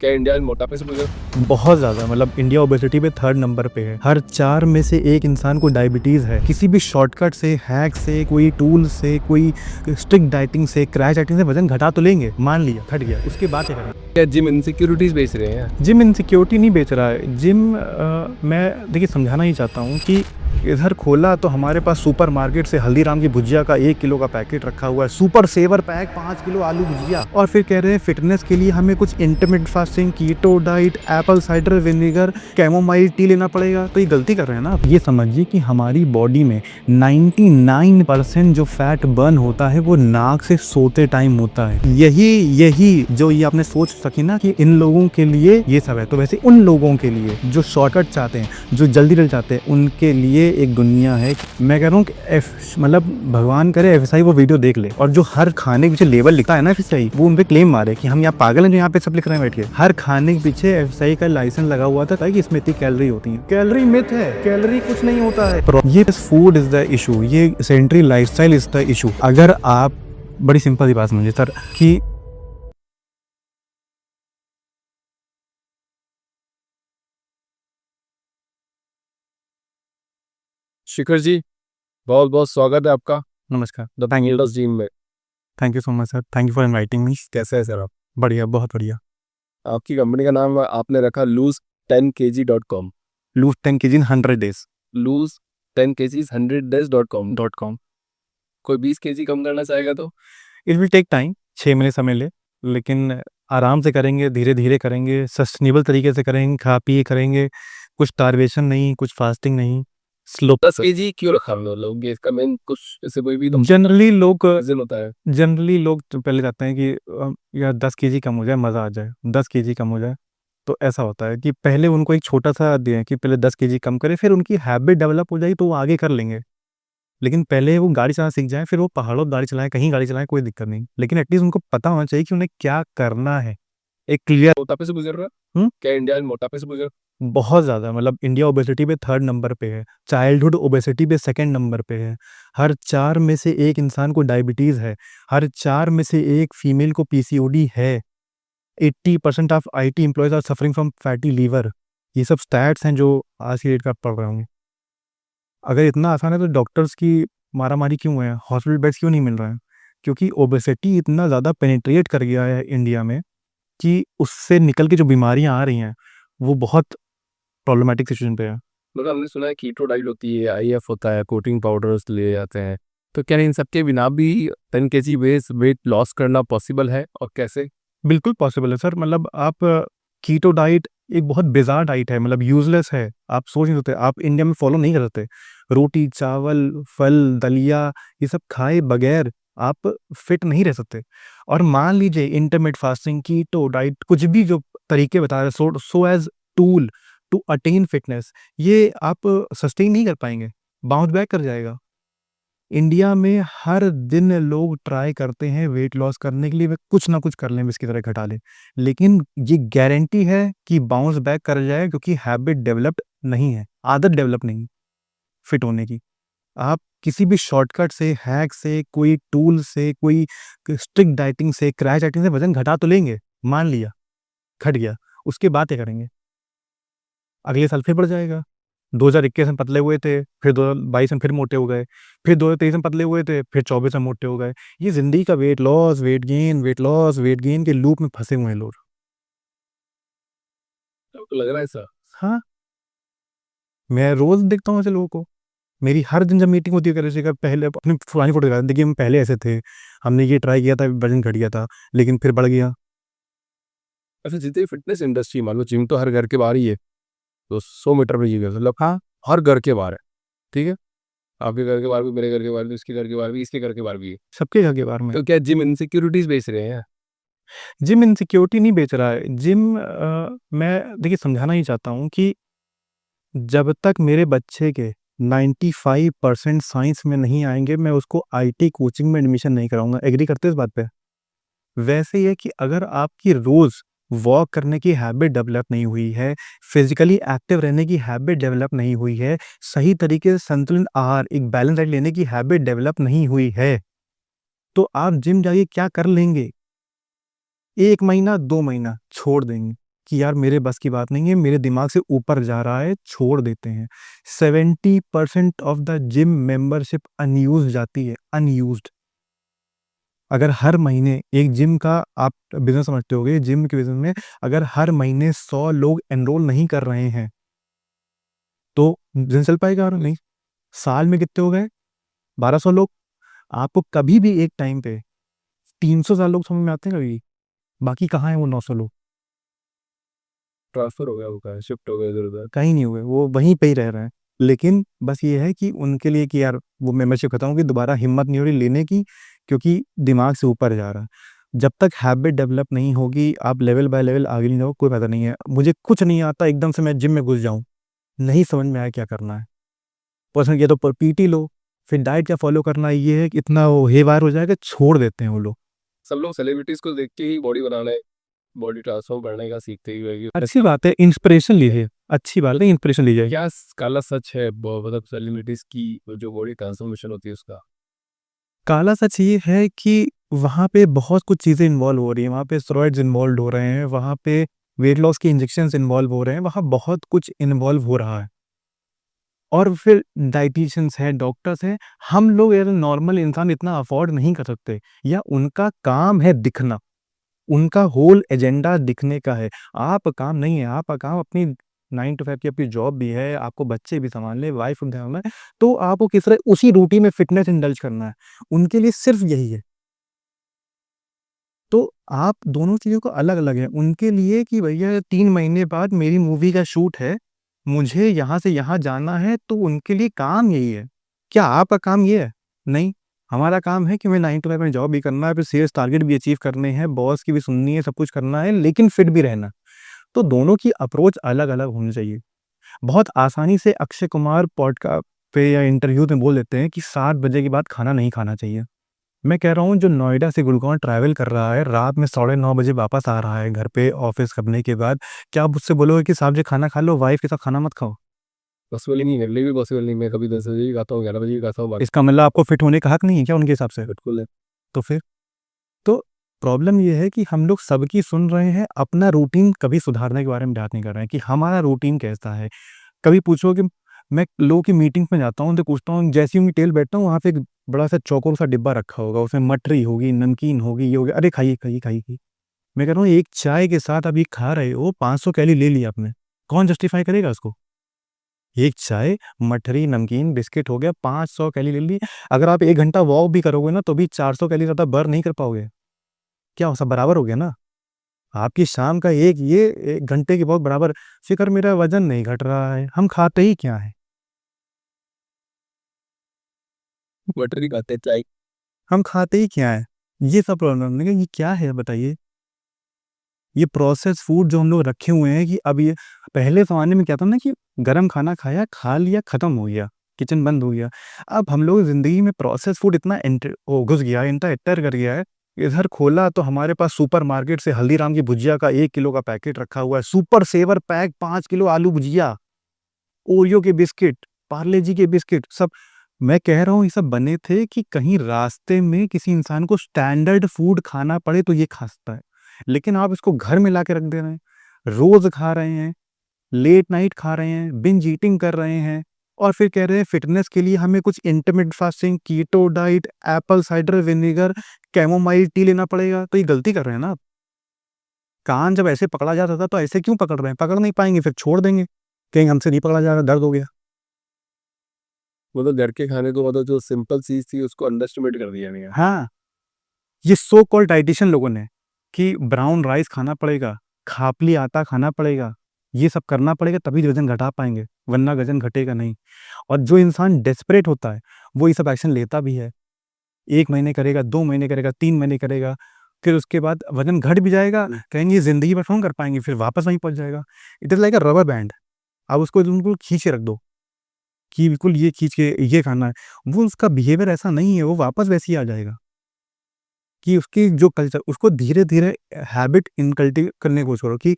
क्या इंडिया मोटापे से गुजर बहुत ज़्यादा, मतलब इंडिया ओबेसिटी पे 3rd नंबर पे है। हर 4 में से 1 इंसान को डायबिटीज़ है। किसी भी शॉर्टकट से, हैक से, कोई टूल से, कोई स्ट्रिक्ट डाइटिंग से, क्रैश डाइटिंग से वजन घटा तो लेंगे, मान लिया घट गया, उसके बाद क्या करेंगे? क्या जिम इनसिक्योरिटीज बेच रहे हैं? जिम इनसिक्योरिटी नहीं बेच रहा है। जिम मैं देखिए समझाना ही चाहता हूँ कि इधर खोला तो हमारे पास सुपर मार्केट से हल्दीराम की भुजिया का 1 किलो का पैकेट रखा हुआ है, सुपर सेवर पैक 5 किलो आलू भुजिया, और फिर कह रहे हैं फिटनेस के लिए हमें कुछ intermittent fasting, keto diet, apple cider vinegar, chamomile tea लेना पड़ेगा। तो ये गलती कर रहे हैं ना आप। ये समझिए कि हमारी बॉडी में 99% जो फैट बर्न होता है वो नाक से सोते टाइम होता है। यही जो ये आपने सोच सकी ना कि इन लोगों के लिए ये सब है, तो वैसे उन लोगों के लिए जो शॉर्टकट चाहते हैं, जो जल्दी जल्दी चाहते हैं, उनके लिए एक दुनिया है। मैं कह रहा हूँ कि मतलब भगवान करे एफएसआई वो वीडियो देख ले, और जो हर खाने के पीछे लेबल लिखता है ना एफएसआई, वो उन पे क्लेम मारे कि हम यहाँ पागल हैं जो यहाँ पे सब लिख रहे हैं बैठ के। हर खाने के पीछे एफएसआई का लाइसेंस लगा हुआ था ताकि इसमें इतनी कैलोरी होती है। कैलोरी मिथ है, कैलोरी कुछ नहीं होता है। ये फूड इज द इशू, ये sedentary lifestyle is the issue. अगर आप, बड़ी सिंपल सी बात समझिए सर कि शिखर जी, बहुत बहुत स्वागत है आपका नमस्कार, द बिल्डर्स जिम में। Thank you so much sir, thank you for inviting me. कैसे है सर आप? बढ़िया, बहुत बढ़िया। आपकी कंपनी का नाम आपने रखा lose10kg.com। लूज 10 kg इन 100 days lose10kg 100days.com। .com। कोई 20 kg कम करना चाहेगा तो? इट विल टेक टाइम, 6 महीने समय ले, लेकिन आराम से करेंगे, धीरे धीरे करेंगे, सस्टेनेबल तरीके से करेंगे, खा पी करेंगे, कुछ टारवेशन नहीं, कुछ फास्टिंग नहीं, स्लो। 10 kg क्यों रखा हम लोग? ये इसका मेन कुछ ऐसे कोई भी तो जनरली लोग रीजन होता है? तो पहले चाहते हैं कि यार 10 kg कम हो जाए, मज़ा आ जाए, 10 kg कम हो जाए। तो ऐसा होता है कि पहले उनको एक छोटा सा दें कि पहले 10 kg कम करें, फिर उनकी हैबिट डेवलप हो जाएगी तो वो आगे कर लेंगे। लेकिन पहले वो गाड़ी चलाना सीख जाए, फिर वो पहाड़ों पे गाड़ी चलाएं, कहीं गाड़ी चलाएं, कोई दिक्कत नहीं, लेकिन एटलीस्ट उनको पता होना चाहिए कि उन्हें क्या करना है, एक क्लियर। मोटापे से गुजर रहा है? हम्म क्या इंडिया मोटापे से गुजर? बहुत ज़्यादा, मतलब इंडिया ओबेसिटी पे 3rd नंबर पे है, चाइल्डहुड ओबेसिटी पे 2nd नंबर पे है। हर 4 में से 1 इंसान को डायबिटीज़ है। हर 4 में से 1 फीमेल को पीसीओडी है। 80% of IT employees are suffering from fatty liver. ये सब स्टैट्स हैं जो आज की डेट का आप पढ़ रहे होंगे। अगर इतना आसान है तो डॉक्टर्स की मारामारी क्यों है, हॉस्पिटल बेड्स क्यों नहीं मिल रहे हैं? क्योंकि ओबेसिटी इतना ज़्यादा पेनिट्रेट कर गया है इंडिया में कि उससे निकल के जो बीमारियां आ रही हैं वो बहुत प्रॉब्लमेटिक सिचुएशन पे है। मतलब हमने सुना है कीटो डाइट होती है, आईएफ होता है, प्रोटीन पाउडर्स लिए जाते हैं, तो क्या इन सबके बिना भी 10 kg वेट लॉस करना पॉसिबल है और कैसे? बिल्कुल पॉसिबल है सर, मतलब आप कीटो डाइट एक बहुत बिजार डाइट है, मतलब यूजलेस है। आप सोच नहीं सकते, आप इंडिया में फॉलो नहीं कर सकते। रोटी, चावल, फल, दलिया, ये सब खाए बगैर आप फिट नहीं रह सकते। और मान लीजिए इंटरमिटेंट फास्टिंग, कीटो डाइट, कुछ भी जो तरीके बता रहे, so as tool to attain fitness, ये आप सस्टेन नहीं कर पाएंगे, बाउंस बैक कर जाएगा। इंडिया में हर दिन लोग ट्राई करते हैं वेट लॉस करने के लिए, वे कुछ ना कुछ कर लें, इसकी तरह घटा लें, लेकिन ये गारंटी है कि बाउंस बैक कर जाए, क्योंकि हैबिट डेवलप्ड नहीं है, आदत डेवलप नहीं फिट होने की। आप किसी भी शॉर्टकट से, हैक से, कोई टूल से, कोई स्ट्रिक्ट डाइटिंग से, क्रैश डाइटिंग से वजन घटा तो लेंगे, मान लिया घट गया, उसके बाद क्या करेंगे? अगले साल फिर बढ़ जाएगा। 2021 में पतले हुए थे, फिर 2022 में फिर मोटे हो गए, फिर 2023 में पतले हुए थे, फिर 24 में मोटे हो गए। ये जिंदगी का weight loss, weight gain, weight loss, weight gain के लूप में फंसे हुए हैं लोग। आपको लग रहा है ऐसा? हाँ, मैं रोज देखता हूँ ऐसे लोगों को। मेरी हर दिन जब मीटिंग होती है करेंसी का, पहले अपनी पुरानी फोटो दिखाते हैं, देखिए हम पहले ऐसे थे, हमने ये ट्राई किया था, वजन घट गया था, लेकिन फिर बढ़ गया। अच्छा, जितनी फिटनेस इंडस्ट्री, मान लो जिम तो हर घर के बाहर ही है, तो 100 मीटर पे ये मतलब हाँ, हर घर के बाहर है, ठीक है? आपके घर के बाहर भी, मेरे घर के बाहर भी, इसके घर के बाहर भी, इसके घर के बाहर भी है। सबके घर के बारे में। तो क्या जिम इनसिक्योरिटीज बेच रहे हैं? जिम इनसिक्योरिटी नहीं बेच रहा है। जिम मैं देखिए समझाना ही चाहता हूँ कि जब तक मेरे बच्चे के 95% साइंस में नहीं आएंगे, मैं उसको आईटी कोचिंग में एडमिशन नहीं कराऊंगा। एग्री करते हैं इस बात पे? वैसे ही है कि अगर आपकी रोज वॉक करने की हैबिट डेवलप नहीं हुई है, फिजिकली एक्टिव रहने की हैबिट डेवलप नहीं हुई है, सही तरीके से संतुलित आहार, एक बैलेंस डाइट लेने की हैबिट डेवलप नहीं हुई है, तो आप जिम जाइए क्या कर लेंगे? 1 महीना 2 महीना छोड़ देंगे, कि यार मेरे बस की बात नहीं है, मेरे दिमाग से ऊपर जा रहा है, छोड़ देते हैं। 70% of the gym membership unused जाती है, अनयूज्ड। अगर हर महीने एक जिम का आप बिज़नेस समझते होंगे, जिम के बिज़नेस में अगर हर महीने 100 लोग एनरोल नहीं कर रहे हैं, तो बिज़नेस चल पाएगा और नहीं। साल में कितने हो गए? 1200 लोग। आपको कभी भी एक टाइम पे 300 ज़्यादा लोग समझ में आते हैं कभी? बाकी कहाँ हैं वो 900 लोग? ट्रांसफर हो गया, वो का शिफ्ट हो गया इधर उधर। कहीं नहीं हुए, वो वहीं पे ही रह रहे हैं। लेकिन बस ये है कि उनके लिए कि यार वो मेंबरशिप खत्म होगी, दोबारा हिम्मत नहीं हो रही लेने की, क्योंकि दिमाग से ऊपर जा रहा है। जब तक हैबिट डेवलप नहीं होगी, आप लेवल बाय लेवल आगे नहीं जाओ, कोई फायदा नहीं है। मुझे कुछ नहीं आता, एकदम से मैं जिम में घुस जाऊँ, नहीं समझ में आया क्या करना है। पर्सनल या तो पीटी लो, फिर डाइट क्या फॉलो करना है, ये है कि इतना वो हेवार हो जाएगा, छोड़ देते हैं वो लोग। सब लोग सेलिब्रिटीज को देख के ही बॉडी बनाने, बॉडी ट्रांसफॉर्म करने का सीखते ही है कि अच्छी बात है, इंस्पिरेशन लीजिए, अच्छी बात है, इंस्पिरेशन लीजिए। क्या काला सच है मतलब सेलिब्रिटीज की जो बॉडी ट्रांसफॉर्मेशन होती है उसका? काला सच ये है कि वहाँ पे बहुत कुछ चीज़ें इन्वॉल्व हो रही हैं, वहाँ पे स्टेरॉइड्स इन्वॉल्व हो रहे हैं, वहाँ पे वेट लॉस के इंजेक्शंस इन्वॉल्व हो रहे हैं, वहाँ बहुत कुछ इन्वॉल्व हो रहा है। और फिर डायटीशियंस हैं, डॉक्टर्स हैं, हम लोग एज़ अ नॉर्मल इंसान इतना अफ़ोर्ड नहीं कर सकते, या उनका काम है दिखना, उनका होल एजेंडा दिखने का है। आप काम नहीं है, आपका काम अपनी 9 टू 5 की अपनी जॉब भी है, आपको बच्चे भी सँभालने हैं, वाइफ़ भी सँभालना है, तो आपको किस तरह उसी रूटीन में फ़िटनेस इंडल्ज करना है। उनके लिए सिर्फ़ यही है। तो आप दोनों चीज़ों को अलग-अलग है। उनके लिए कि भैया 3 महीने बाद मेरी मूवी का शूट है, मुझे यहाँ से यहाँ जाना है, तो उनके लिए काम यही है। क्या आपका काम ये है? नहीं, हमारा काम है कि हमें 9 टू 5 में जॉब भी करना है, फिर सेल्स टारगेट भी अचीव करने हैं, बॉस की भी सुननी है, सब कुछ करना है, लेकिन फिट भी रहना है। तो दोनों की अप्रोच अलग-अलग होनी चाहिए। बहुत आसानी से अक्षय कुमार पे या इंटरव्यू में बोल देते हैं कि 7 बजे के बाद खाना नहीं खाना चाहिए। मैं कह रहा हूँ जो नोएडा से गुड़गाँव ट्रैवल कर रहा है, रात में साढ़े 9 बजे वापस आ रहा है घर पे ऑफ़िस करने के बाद, क्या आप उससे बोलोगे कि साहब जी खाना खा लो, वाइफ़ के साथ खाना मत खाओ? पॉसिबल ही नहीं है, मेरे लिए भी पॉसिबल नहीं। मैं कभी 10 बजे ही खाता हूँ, 11 बजे ही खाता हूँ, बाकी इसका मतलब आपको फिट होने का हक नहीं है क्या उनके हिसाब से? बिल्कुल है। तो फिर? तो प्रॉब्लम ये है कि हम लोग सबकी सुन रहे हैं, अपना रूटीन कभी सुधारने के बारे में बात नहीं कर रहे हैं कि हमारा रूटीन कैसा है। कभी पूछो कि मैं लोगों की मीटिंग में जाता हूँ, तो पूछता हूँ, जैसे ही उनकी टेबल बैठता हूँ, वहाँ पे एक बड़ा-सा चौकोर सा डिब्बा रखा होगा, उसमें मठरी होगी, नमकीन होगी, ये हो गया, "अरे! खाइए, खाइए, खाइए, खाइए।" मैं कह रहा हूँ, एक चाय के साथ आप ये खा रहे हो, 500 कैलोरी ले लिया आपने, कौन जस्टिफ़ाई करेगा उसको? एक चाय, मठरी, नमकीन, बिस्किट हो गया, 500 कैलोरी ले ली। अगर आप 1 घंटा वॉक भी करोगे ना, तो भी 400 कैलोरी ज़्यादा बर्न नहीं कर पाओगे। क्या हो सब बराबर हो गया ना? आपकी शाम का एक ये 1 घंटे की वॉक बराबर। फिकर मेरा वज़न नहीं घट रहा है, हम खाते ही क्या हैं? बटर ही खाते हैं, चाय। हम खाते ही क्या हैं? ये सब प्रॉब्लम। मैंने कहा ये क्या है बताइए? ये प्रोसेस्ड फूड जो हम लोग रखे हुए हैं कि अब ये पहले ज़माने में क्या था ना कि गरम खाना खाया, खा लिया, खत्म हो गया, किचन बंद हो गया। अब हम लोग ज़िंदगी में प्रोसेस्ड फूड इतना घुस गया है, एंटर कर गया है, इधर खोला तो हमारे पास सुपरमार्केट से हल्दीराम की भुजिया का 1 किलो का पैकेट रखा हुआ है, सुपर सेवर पैक 5 किलो आलू भुजिया, ओरियो के बिस्किट, पार्ले जी के बिस्किट, सब। मैं कह रहा हूँ ये सब बने थे कि कहीं रास्ते में किसी इंसान को स्टैंडर्ड फूड खाना पड़े तो ये खा सकता है। लेकिन आप इसको घर में लाके रख दे रहे हैं, रोज़ खा रहे हैं, लेट नाइट खा रहे हैं, बिंज ईटिंग कर रहे हैं, और फिर कह रहे हैं फिटनेस के लिए हमें कुछ intermittent fasting, keto diet, apple cider vinegar, chamomile tea लेना पड़ेगा, तो ये गलती कर रहे हैं ना आप। कान जब ऐसे पकड़ा जाता था तो ऐसे क्यों पकड़ रहे हैं? पकड़ नहीं पाएँगे फिर छोड़ देंगे, कहेंगे हमसे नहीं पकड़ा जा रहा, दर्द हो गया। मतलब घर के खाने को, मतलब जो सिंपल चीज़ थी उसको अंडर एस्टिमेट कर दिया गया। हाँ। ये सो कॉल्ड डायटीशियन लोगों ने कि ब्राउन राइस खाना पड़ेगा, खापली आटा खाना पड़ेगा, ये सब करना पड़ेगा तभी वज़न घटा पाएँगे, वरना वज़न घटेगा नहीं। और जो इंसान डेस्परेट होता है, वो ये सब एक्शन लेता भी है। 1 महीने करेगा, 2 महीने करेगा, 3 महीने करेगा, फिर उसके बाद वज़न घट भी जाएगा, कहेंगे ज़िंदगी भर कौन कर पाएँगे, फिर वापस वहीं पहुँच जाएगा। It is like a rubber band, आप उसको बिल्कुल खींच के रख दो कि बिल्कुल ये खींच के ये खाना है। वो उसका बिहेवियर ऐसा नहीं है, वो वापस वैसे ही आ जाएगा। कि उसकी जो कल्चर उसको धीरे-धीरे हैबिट इनकल्टी करने की कोशिश करो कि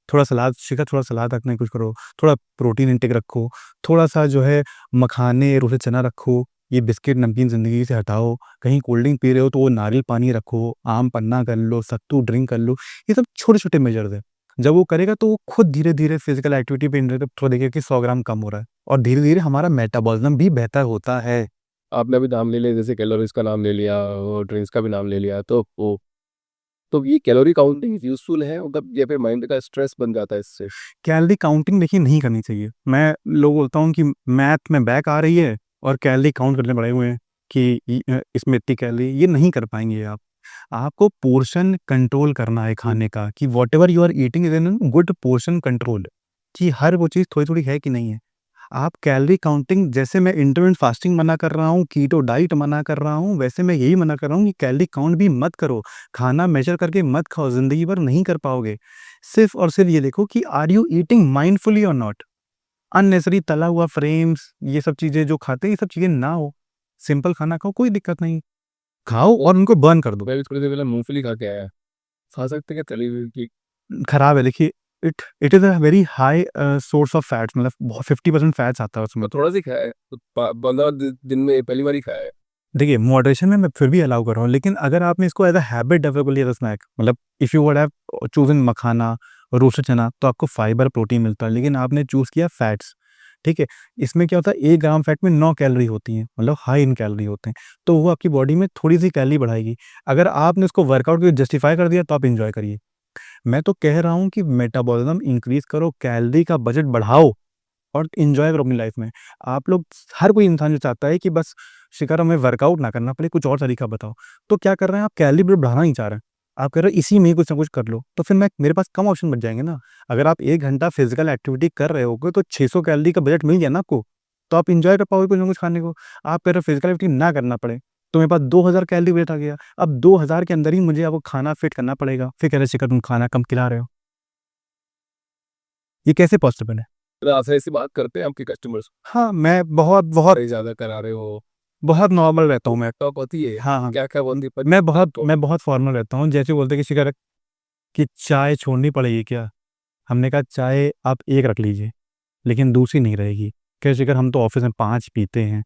थोड़ा सलाद शिखा थोड़ा सलाद रखने की कोशिश करो, थोड़ा प्रोटीन इनटेक रखो, थोड़ा-सा जो है मखाने, रोस्टेड चना रखो, ये बिस्किट, नमकीन ज़िंदगी से हटाओ, कहीं कोल्ड ड्रिंक पी रहे हो तो वो नारियल पानी रखो, आम पन्ना कर लो, सत्तू ड्रिंक कर लो, ये सब छोटे-छोटे मेजर्स हैं। जब वो करेगा तो वो खुद धीरे-धीरे फिज़िकल एक्टिविटी पे इंटरेस्ट थोड़ा देखेगा कि 100 ग्राम कम हो रहा है और धीरे-धीरे हमारा मेटाबॉलिज़्म भी बेहतर होता है। आपने अभी नाम ले लिया, जैसे कैलोरीज़ का नाम ले लिया और ड्रिंक्स का भी नाम ले लिया, तो ये कैलोरी काउंटिंग यूज़फुल है, मतलब या फिर माइंड का स्ट्रेस बन जाता है इससे? कैलोरी काउंटिंग देखिए नहीं करनी चाहिए। मैं लोग बोलता हूँ कि मैथ में बैक आ रही है और कैलोरी काउंट करने पड़े हुए हैं कि इसमें इतनी कैलोरी, ये नहीं कर पाएँगे आप। आपको पोर्शन कंट्रोल करना है हुँ। खाने का कि whatever you are eating is in good portion control, कि हर वो चीज़ थोड़ी-थोड़ी है कि नहीं है। आप कैलोरी काउंटिंग, जैसे मैं इंटरमिटेंट फास्टिंग मना कर रहा हूँ, कीटो डाइट मना कर रहा हूँ, वैसे मैं यही मना कर रहा हूँ कि कैलोरी काउंट भी मत करो। खाना मेज़र करके मत खाओ, ज़िंदगी भर नहीं कर पाओगे। सिर्फ़ और सिर्फ़ ये देखो कि आर यू ईटिंग माइंडफुली और नॉट? अननेसेसरी तला हुआ फ्रेम्स, ये सब चीज़ें जो खाते हैं, ये सब चीज़ें ना हो। सिंपल खाना खाओ, कोई दिक्कत नहीं। खाओ और उनको बर्न कर दो। मैं भी थोड़ी देर पहले मूँगफली खा के आया। खा सकते हैं क्या तली हुई की? खराब है, देखिए it it is a very high source of fats, मतलब बहुत 50% फैट्स आता है उसमें। मैं थोड़ा-सा ही खाया है, तो प 15 दिन में पहली बार ही खाया है। देखिए, मॉडरेशन में मैं फिर भी अलाउ कर रहा हूँ, लेकिन अगर आपने इसको एज़ अ हैबिट डेवलप कर लिया एज़ अ स्नैक, मतलब if you would have chosen makhana, roasted चना, तो आपको फाइबर, प्रोटीन मिलता है, लेकिन आपने चूज़ किया फैट्स, ठीक है? इसमें क्या होता है, 1 ग्राम फैट में 9 कैलोरी होती हैं, मतलब हाई इन कैलोरी होते हैं, तो वो आपकी बॉडी में थोड़ी-सी कैलोरी बढ़ाएगी। अगर आपने उसको वर्कआउट के जस्टिफाई कर दिया, तो आप एन्जॉय करिए। मैं तो कह रहा हूँ कि मेटाबॉलिज़्म इंक्रीज़ करो, कैलोरी का बजट बढ़ाओ और एन्जॉय करो अपनी लाइफ में। आप लोग, हर कोई इंसान जो चाहता है कि बस शिखर हमें वर्कआउट ना करना पड़े, कुछ और तरीका बताओ। तो क्या कर रहे हैं आप, कैलोरी बजट बढ़ाना नहीं चाह रहे हैं। आप कह रहे हो इसी में ही कुछ ना कुछ कर लो, तो फिर मेरे पास कम ऑप्शन बच जाएँगे ना। अगर आप 1 घंटा फिज़िकल एक्टिविटी कर रहे होगे तो 600 कैलोरी का बजट मिल गया ना आपको, तो आप एन्जॉय कर पाओगे कुछ ना कुछ खाने को। आप कह रहे हो फिज़िकल एक्टिविटी ना करना पड़े, तो मेरे पास 2000 कैलोरी बजट आ गया। अब 2000 के अंदर ही मुझे अब वो खाना फिट करना पड़ेगा। फिर कह रहे हैं शिखर तुम खाना कम खिला रहे हो। ये कैसे पॉसिबल है? तो आपसे ऐसी बात करते हैं आपके कस्टमर्स? हाँ, मैं बहुत बहुत अरे ज़्यादा करा रहे हो, बहुत नॉर्मल रहता तो हूँ मैं। टॉक होती है, हाँ, हाँ। क्या-क्या बोलती है तो? मैं बहुत फॉर्मल रहता हूँ। जैसे बोलते हैं किसी का कि चाय छोड़नी पड़ेगी क्या? हमने कहा चाय आप 1 रख लीजिए, लेकिन दूसरी नहीं रहेगी। कहे शिखर हम तो ऑफ़िस में 5 पीते हैं।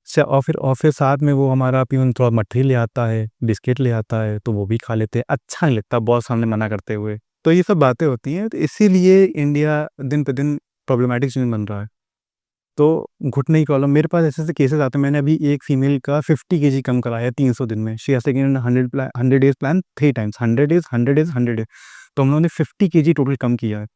और फिर साथ में वो हमारा प्यून थोड़ा मठरी ले आता है, बिस्किट ले आता है, तो वो भी खा लेते हैं। अच्छा नहीं लगता बॉस सामने मना करते हुए। तो ये सब बातें होती हैं, तो इसीलिए इंडिया दिन पे दिन प्रॉब्लमैटिक सिचुएशन बन रहा है। तो घुटने की प्रॉब्लम, मेरे पास ऐसे-ऐसे केसेज़ आते हैं। मैंने अभी एक फीमेल का 50 केजी कम कराया है 300 दिन में। She has taken 100 days plan 3 times, 100 days, 100 days, 100 days. तो हम लोगों ने 50 केजी टोटल कम किया है।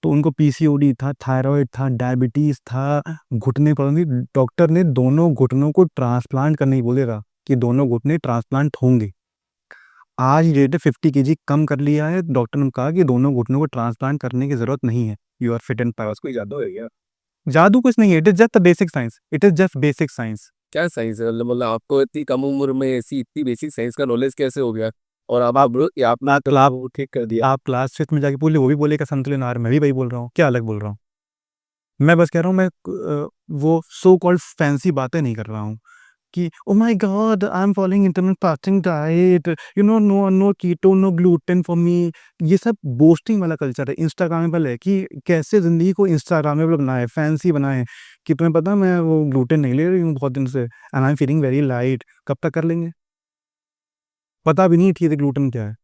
तो उनको पीसीओडी था, थायरॉइड था, डायबिटीज़ था, घुटने प्रॉब्लम थी। डॉक्टर ने दोनों घुटनों को ट्रांसप्लांट करने ही बोलेगा कि दोनों घुटने ट्रांसप्लांट होंगे। आज डेट है 50 केजी कम कर लिया है। डॉक्टर ने कहा कि दोनों घुटनों को ट्रांसप्लांट करने की ज़रूरत नहीं है। You are fit and fine. बस कोई जादू है क्या? जादू कुछ नहीं है, it is just a basic science, it is just basic science. क्या साइंस है? मतलब आपको इतनी कम उम्र में ऐसी इतनी बेसिक साइंस का नॉलेज कैसे हो गया? और आप आप ब्रो ये आपने आप क्ला वो ठीक कर दिया। आप क्लास 5th में जाके पूछ लो, वो भी बोलेगा संतुलित आहार, मैं भी वही बोल रहा हूँ, क्या अलग बोल रहा हूँ? मैं बस कह रहा हूँ, वो सो कॉल्ड फैंसी बातें नहीं कर रहा हूँ कि oh my God I am following intermittent fasting diet, you know no no keto, no gluten for me. ये सब बोस्टिंग वाला कल्चर है, इंस्टाग्रामेबल है कि कैसे ज़िंदगी को इंस्टाग्रामेबल बनाएँ, फैंसी बनाएँ कि तुम्हें पता है मैं वो ग्लूटेन नहीं ले रही हूँ बहुत दिन से and I am feeling very light. कब तक कर लेंगे? पता भी नहीं है ठीक से ग्लूटेन क्या है।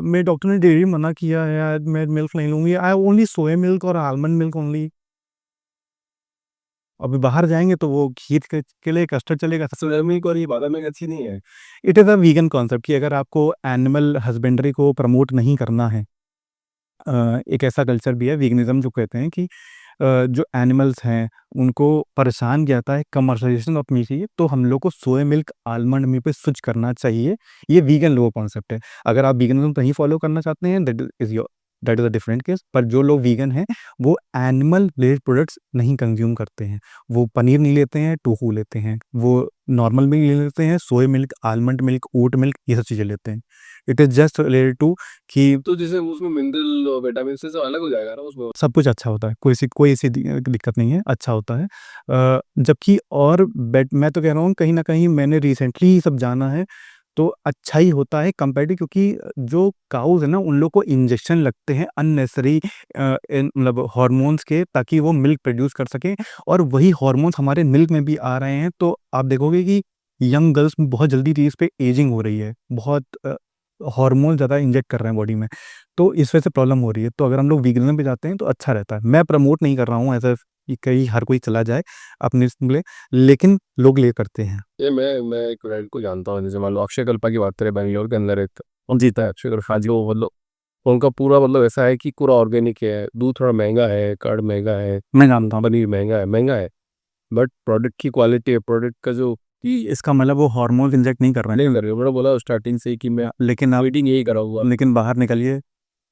मेरे डॉक्टर ने डेयरी मना किया है यार, मैं मिल्क नहीं लूँगी। आई ओनली सोया मिल्क और आलमंड मिल्क ओनली। अभी बाहर जाएँगे तो वो खीर के लिए कस्टर्ड चलेगा। सोया मिल्क और ये बादाम मिल्क अच्छी नहीं है। It is a vegan concept कि अगर आपको एनिमल हस्बेंड्री को प्रमोट नहीं करना है, एक ऐसा कल्चर भी है वीगनिज़्म जो कहते हैं कि जो एनिमल्स हैं उनको परेशान किया जाता है, कमर्शियलाइज़ेशन ऑफ मीट चाहिए, तो हम लोग को सोया मिल्क, आलमंड मिल्क पे स्विच करना चाहिए। ये वीगन लोगों का कॉन्सेप्ट है। अगर आप वीगनिज़्म नहीं फॉलो करना चाहते हैं, that is a different case. पर जो लोग वीगन हैं, वो एनिमल रिलेटेड प्रोडक्ट्स नहीं कंज़्यूम करते हैं। वो पनीर नहीं लेते हैं, टोफू लेते हैं। वो नॉर्मल मिल्क ले लेते हैं, soya milk, almond milk, oat milk, ये सब चीज़ें लेते हैं। It is just related to कि तो जैसे उसमें मिनरल और विटामिन से सब अलग हो जाएगा ना उसमें? सब कुछ अच्छा होता है, कोई ऐसी दिक्कत नहीं है, अच्छा होता है। जबकि और मैं तो कह रहा हूँ कहीं न कहीं मैंने रिसेंटली ये सब जाना है, तो अच्छा ही होता है कंपैरेटिव, क्योंकि जो काउज़ है ना, उन लोग को इंजेक्शन लगते हैं अननेसेसरी मतलब हॉर्मोन्स के, ताकि वो मिल्क प्रोड्यूस कर सकें, और वही हॉर्मोन्स हमारे मिल्क में भी आ रहे हैं। तो आप देखोगे कि यंग गर्ल्स में बहुत जल्दी चीज़ पे एजिंग हो रही है। बहुत हार्मोन ज़्यादा इंजेक्ट कर रहे हैं बॉडी में, तो इस वजह से प्रॉब्लम हो रही है। तो अगर हम लोग वीगनिज्म पे जाते हैं तो अच्छा रहता है। मैं प्रमोट नहीं कर रहा हूँ ऐसा कि कहीं हर कोई चला जाए अपने लिए, लेकिन लोग ले करते हैं। ये मैं एक ब्रांड को जानता हूँ, जैसे मान लो अक्षय कल्पा की बात करें, बैंगलोर के अंदर एक और जीता है अक्षय कल्पा जी, वो मतलब उनका पूरा मतलब ऐसा है कि पूरा ऑर्गेनिक है, दूध थोड़ा महंगा है, कर्ड महंगा है, मैं जानता हूँ पनीर महंगा है, बट प्रोडक्ट की क्वालिटी है, प्रोडक्ट का जो कि इसका मतलब वो हार्मोन इंजेक्ट नहीं कर रहे हैं, नहीं कर रहे हो, मैंने बोला स्टार्टिंग से ही कि मैं लेकिन आप मीटिंग यही करा हुआ। लेकिन बाहर निकलिए,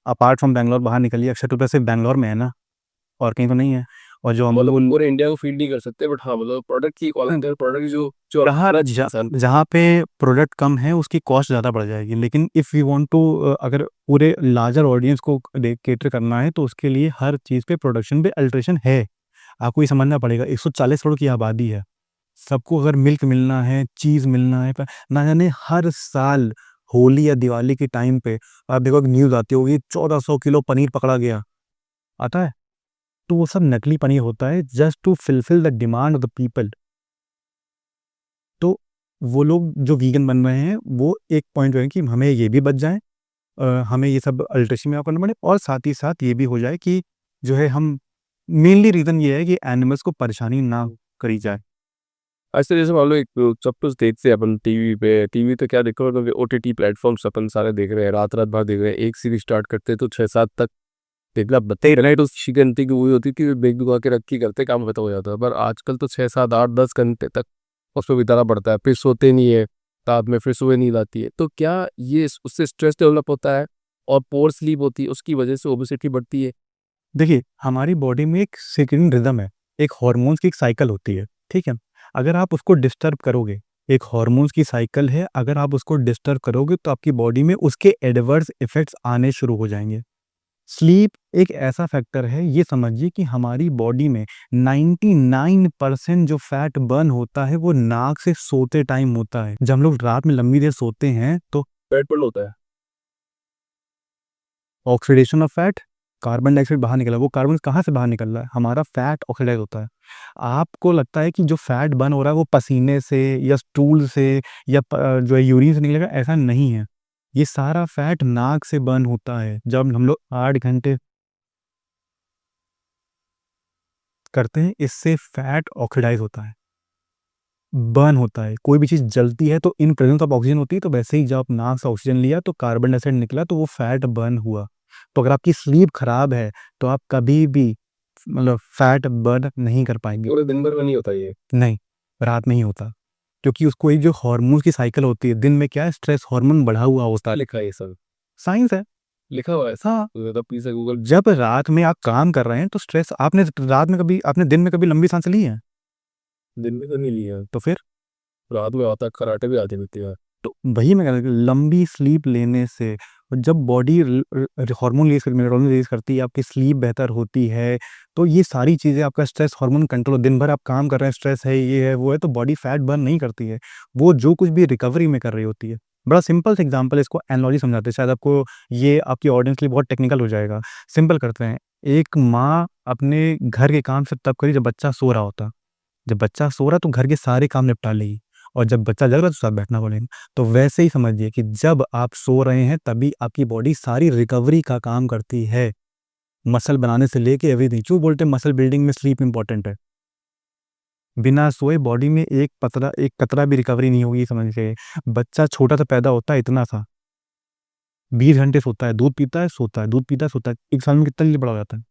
अपार्ट फ्रॉम बैंगलोर बाहर निकलिए, अक्षय कल्पा सिर्फ बैंगलोर में है ना, और कहीं तो नहीं है। और जो मतलब अमूल पूरे इंडिया को फीड नहीं कर सकते, बट हाँ मतलब प्रोडक्ट की क्वालिटी, प्रोडक्ट जो जो जहाँ रखना चाहिए इंसान। जहाँ पे प्रोडक्ट कम है उसकी कॉस्ट ज़्यादा बढ़ जाएगी, लेकिन इफ़ वी वांट टू अगर पूरे लार्जर ऑडियंस को केटर करना है तो उसके लिए हर चीज़ पे प्रोडक्शन पे अल्ट्रेशन है। आपको ये समझना पड़ेगा, 140 करोड़ की आबादी है, सबको अगर मिल्क मिलना है, चीज़ मिलना है, ना जाने हर साल होली या दिवाली के टाइम पे आप देखो न्यूज़ आती होगी 1400 किलो पनीर पकड़ा गया, आता है? तो वो सब नकली पनीर होता है just to fulfil the demand of the people. तो वो लोग जो वीगन बन रहे हैं वो एक पॉइंट है कि हमें ये भी बच जाए, हमें ये सब अल्ट्रेशन में करना पड़े, और साथ ही साथ ये भी हो जाए कि जो है हम, मेनली रीज़न ये है कि एनिमल्स को परेशानी ना करी जाए। ऐसे जैसे मान लो एक सब कुछ देखते हैं अपन टीवी पे, टीवी तो क्या देखो, मतलब ओटीटी प्लेटफॉर्म्स अपन सारे देख रहे हैं, रात रात भर देख रहे हैं, एक सीरीज स्टार्ट करते हैं तो 6-7 तक देखना बताइए, नाइट उस घंटे की मूवी होती थी, बेग दुआ के रखी करते काम खत्म हो जाता है, पर आजकल तो 6-7-8-10 घंटे तक उसमें बिताना पड़ता है, फिर सोते नहीं है, रात में फिर सुबह नींद आती है, तो क्या ये उससे स्ट्रेस डेवलप होता है और पोर स्लीप होती है, उसकी वजह से ओबेसिटी बढ़ती है? देखिए, हमारी बॉडी में एक सर्केडियन रिदम है, एक हार्मोन्स की एक साइकिल होती है, ठीक है? अगर आप उसको डिस्टर्ब करोगे, एक हार्मोन्स की साइकिल है, अगर आप उसको डिस्टर्ब करोगे तो आपकी बॉडी में उसके एडवर्स इफ़ेक्ट्स आने शुरू हो जाएँगे। स्लीप एक ऐसा फैक्टर है, ये समझिए कि हमारी बॉडी में 99% जो फैट बर्न होता है वो नाक से सोते टाइम होता है। जब हम लोग रात में लंबी देर सोते हैं तो पेट पर होता है। Oxidation of fat, carbon dioxide बाहर निकला, वो कार्बन कहाँ से बाहर निकल रहा है? हमारा फैट ऑक्सीडाइज होता है। आपको लगता है कि जो फैट बर्न हो रहा है वो पसीने से या स्टूल से या जो है यूरिन से निकलेगा, ऐसा नहीं है। ये सारा फैट नाक से बर्न होता है। जब हम लोग 8 घंटे करते हैं, इससे फैट ऑक्सीडाइज होता है, बर्न होता है। कोई भी चीज़ जलती है तो इन प्रेजेंस ऑफ ऑक्सीजन होती है, तो वैसे ही जब आप नाक से ऑक्सीजन लिया तो कार्बन डाइऑक्साइड निकला तो वो फैट बर्न हुआ। तो अगर आपकी स्लीप खराब है तो आप कभी भी मतलब फैट बर्न नहीं कर पाएँगे। पूरे दिन भर में नहीं होता ये? नहीं, रात में ही होता। क्योंकि उसको एक जो हार्मोन्स की साइकिल होती है, दिन में क्या है स्ट्रेस हार्मोन बढ़ा हुआ होता है। लिखा है ये सब? साइंस है। लिखा हुआ है ऐसा? हाँ, तो तब प्लीज गूगल। जब रात में आप काम कर रहे हैं तो स्ट्रेस आपने दिन में कभी लंबी साँसें ली हैं? दिन में तो नहीं लिया, तो फिर रात में आता, कराटे भी आती रहती है। तो वही मैं कह रहा था कि लंबी स्लीप लेने से जब बॉडी हार्मोन रिलीज करती है, आपकी स्लीप बेहतर होती है, तो ये सारी चीज़ें आपका स्ट्रेस हार्मोन कंट्रोल, दिन भर आप काम कर रहे हैं, स्ट्रेस है, ये है, वो है, तो बॉडी फैट बर्न नहीं करती है। वो जो कुछ भी रिकवरी में कर रही होती है। बड़ा सिंपल सा एग्जांपल है, इसको एनालॉजी समझाते हैं, शायद आपको ये आपकी ऑडियंस के लिए बहुत टेक्निकल हो जाएगा। सिंपल करते हैं, एक माँ अपने घर के काम सिर्फ तब करी जब बच्चा सो रहा होता। जब बच्चा सो रहा है तो घर के सारे काम निपटा लेगी, और जब बच्चा जग रहा है तो साथ बैठना पड़ेगा। तो वैसे ही समझिए कि जब आप सो रहे हैं तभी आपकी बॉडी सारी रिकवरी का काम करती है, मसल बनाने से लेके एवरीथिंग। क्यों बोलते हैं मसल बिल्डिंग में स्लीप इंपॉर्टेंट है? बिना सोए बॉडी में एक कतरा भी रिकवरी नहीं होगी, समझिए। बच्चा छोटा सा पैदा होता है इतना सा, 20 घंटे सोता है, दूध पीता है, सोता है, दूध पीता है, सोता है, 1 साल में कितना जल्दी बड़ा हो जाता है?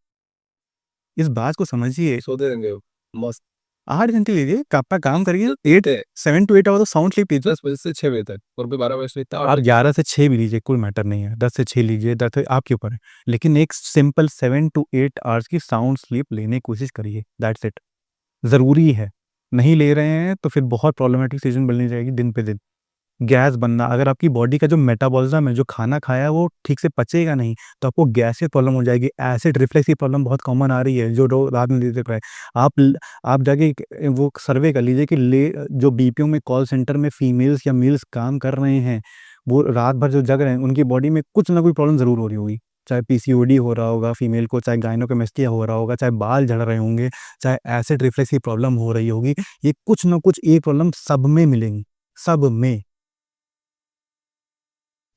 इस बात को समझिए। सोते रहेंगे हो, मस्त। 8 घंटे लीजिए, आपका काम करिए, 8 है 7 टू 8 आवर तो साउंड स्लीप लीजिए। 10 बजे से 6 बजे तक, और फिर 12 बजे से इतना आप 11 से 6 भी लीजिए, कोई मैटर नहीं है, 10 से 6 लीजिए, 10 से आपके ऊपर है। लेकिन एक सिंपल 7 टू 8 आवर्स की साउंड स्लीप लेने की कोशिश करिए, दैट्स इट। ज़रूरी है, नहीं ले रहे हैं तो फिर बहुत प्रॉब्लमैटिक सिचुएशन बननी जाएगी दिन पे दिन। गैस बनना, अगर आपकी बॉडी का जो मेटाबॉलिज़्म है, जो खाना खाया है वो ठीक से पचेगा नहीं, तो आपको गैस की प्रॉब्लम हो जाएगी। एसिड रिफ्लक्स की प्रॉब्लम बहुत कॉमन आ रही है, जो लोग रात में देख रहे हैं। आप जाके एक वो सर्वे कर लीजिए कि जो बीपीओ में कॉल सेंटर में फीमेल्स या मेल्स काम कर रहे हैं, वो रात भर जो जग रहे हैं, उनकी बॉडी में कुछ ना कोई प्रॉब्लम ज़रूर हो रही होगी। चाहे पीसीओडी हो रहा होगा फीमेल को, चाहे गायनेकोमेस्टिया हो रहा होगा, चाहे बाल झड़ रहे होंगे, चाहे एसिड रिफ्लक्स की प्रॉब्लम हो रही होगी। ये कुछ ना कुछ एक प्रॉब्लम सब में मिलेंगी, सब में।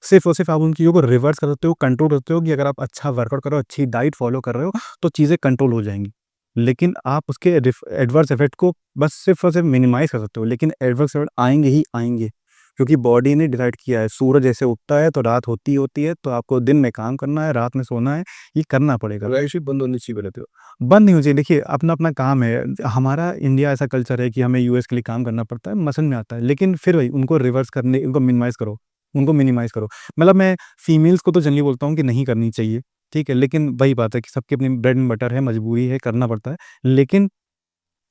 सिर्फ़ और सिर्फ़ आप उन चीज़ों को रिवर्स कर सकते हो, कंट्रोल कर सकते हो कि अगर आप अच्छा वर्कआउट कर रहे हो, अच्छी डाइट फ़ॉलो कर रहे हो, तो चीज़ें कंट्रोल हो जाएँगी। लेकिन आप उसके एडवर्स इफ़ेक्ट को बस सिर्फ़ और सिर्फ़ मिनिमाइज़ कर सकते हो, लेकिन एडवर्स इफ़ेक्ट आएँगे ही आएँगे। क्योंकि बॉडी ने डिसाइड किया है, सूरज जैसे उगता है, तो रात होती ही होती है, तो आपको दिन में काम करना है, रात में सोना है, ये करना पड़ेगा। रिलेशनशिप बंद होनी चाहिए रहते हो। बंद नहीं होनी चाहिए। देखिए, अपना-अपना काम है। हमारा इंडिया ऐसा कल्चर है कि हमें यूएस के लिए काम करना पड़ता है, समझ में आता है। लेकिन फिर वही उनको रिवर्स करने उनको मिनिमाइज़ करो। मतलब मैं फीमेल्स को तो जनरली बोलता हूँ कि नहीं करनी चाहिए, ठीक है? लेकिन वही बात है कि सबकी अपनी ब्रेड एंड बटर है, मजबूरी है, करना पड़ता है। लेकिन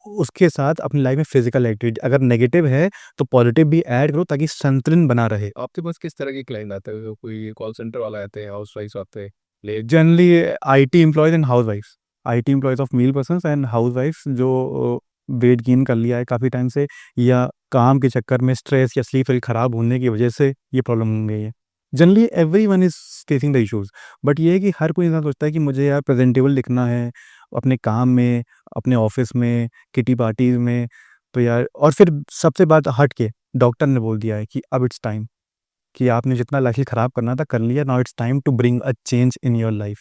उसके साथ अपनी लाइफ़ में फिज़िकल एक्टिविटी अगर नेगेटिव है, तो पॉजिटिव भी ऐड करो ताकि संतुलन बना रहे। आपके पास किस तरह के क्लाइंट आते हैं? कोई कॉल सेंटर वाला आते हैं, हाउसवाइफ आते हैं, ले generally IT employees and हाउसवाइफ्स। IT employees of male persons and हाउसवाइफ्स जो वेट गेन कर लिया है काफ़ी टाइम से या काम के चक्कर में स्ट्रेस या स्लीप साइकिल खराब होने की वजह से ये प्रॉब्लम हो गई है। Generally everyone is facing the issues but ये है कि हर कोई इंसान सोचता है कि मुझे यार प्रेज़ेंटेबल दिखना है, अपने काम में, अपने ऑफ़िस में, किटी पार्टीज़ में, तो यार और फिर सबसे बात हट के डॉक्टर ने बोल दिया है कि अब इट्स टाइम कि आपने जितना लाइफ़स्टाइल खराब करना था कर लिया, now it's time to bring a change in your life.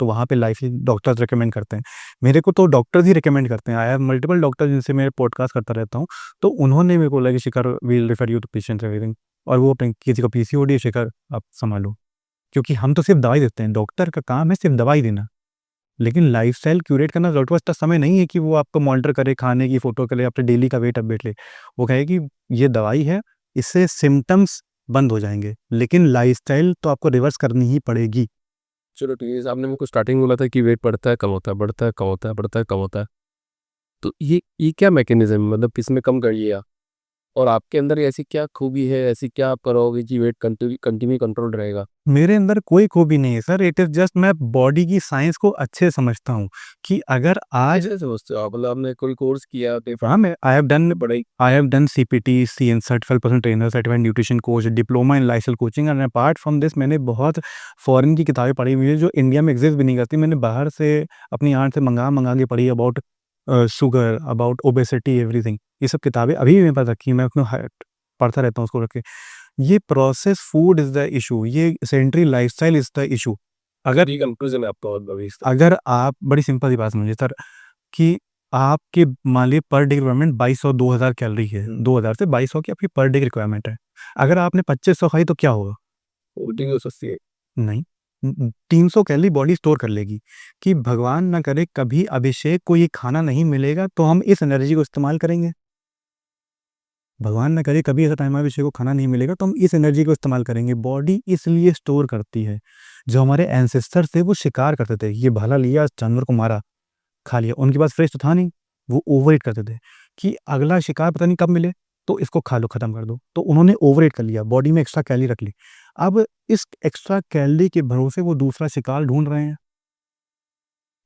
तो वहाँ पे लाइफ़स्टाइल डॉक्टर्स रिकमेंड करते हैं। मेरे को तो डॉक्टर्स ही रिकमेंड करते हैं। आई हैव मल्टीपल डॉक्टर जिनसे मैं पॉडकास्ट करता रहता हूँ, तो उन्होंने मेरे को बोला कि Shikhar we will refer you to patients everything और वो अपने किसी को पीसीओडी है शिखर आप सँभालो। क्योंकि हम तो सिर्फ़ दवाई देते हैं, डॉक्टर का काम है सिर्फ़ दवाई देना। लेकिन लाइफ़स्टाइल क्यूरेट करना डॉक्टर के पास इतना समय नहीं है कि वो आपको मॉनिटर करे, खाने की फ़ोटो करे, अपने डेली का वेट अपडेट ले। वो कहे कि ये दवाई है, इससे सिम्पटम्स बंद हो जाएँगे, लेकिन लाइफ़स्टाइल तो आपको रिवर्स करनी ही पड़ेगी। चलो ठीक है, जैसे आपने मेरे को स्टार्टिंग में बोला था कि वेट बढ़ता है, कम होता है, बढ़ता है, कम होता है, बढ़ता है, कम होता है। तो ये क्या मैकेनिज़्म है? मतलब किसमें कम कर लिया? और आपके अंदर ऐसी क्या खूबी है, ऐसी क्या आप करोगे कि वेट कंटिन्यू कंट्रोल रहेगा? मेरे अंदर कोई खूबी नहीं है सर, इट इज़ जस्ट मैं बॉडी की साइंस को अच्छे से समझता हूँ कि अगर आज कैसे समझते हो आप? मतलब आपने कोई कोर्स किया, कोई हाँ, मैं पढ़ाई I have done CPT, CN certified personal trainer, certified nutrition coach, diploma in lifestyle coaching and apart from this मैंने बहुत फॉरेन की किताबें पढ़ी हुई हैं जो इंडिया में एग्ज़िस्ट भी नहीं करती। मैंने बाहर से अपनी आंट से मँगा के पढ़ी about sugar, about obesity everything. ये सब किताबें अभी भी मेरे पास रखी हैं, मैं अपना पढ़ता रहता हूँ उसको रख के। ये processed food is the issue, ये sedentary lifestyle is the issue. अगर ये कंक्लूज़न है आपका और अभी इस तरह। अगर आप बड़ी सिंपल सी बात समझिए सर कि आपके मान लीजिए पर डे रिक्वायरमेंट 2200-2000 कैलोरी है। 2000 से 2200 की आपकी पर डे की रिक्वायरमेंट है। अगर आपने 2500 खाई तो क्या होगा? वोटिंग हो सकती है। नहीं। 300 कैलोरी बॉडी स्टोर कर लेगी कि भगवान ना करे कभी अभिषेक को ये खाना नहीं मिलेगा तो हम इस एनर्जी को इस्तेमाल करेंगे। भगवान ना करे कभी ऐसा टाइम आए अभिषेक को खाना नहीं मिलेगा तो हम इस एनर्जी को इस्तेमाल करेंगे। बॉडी इसलिए स्टोर करती है। जो हमारे एंसेस्टर्स थे वो शिकार करते थे। ये भाला लिया, जानवर को मारा। खा लिया, उनके पास फ्रेश तो था नहीं, वो ओवरईट करते थे कि अगला शिकार पता नहीं कब मिले, तो इसको खा लो, खत्म कर दो। तो उन्होंने ओवरईट कर लिया, बॉडी में एक्स्ट्रा कैलोरी रख ली। अब इस एक्स्ट्रा कैलोरी के भरोसे वो दूसरा शिकार ढूँढ रहे हैं।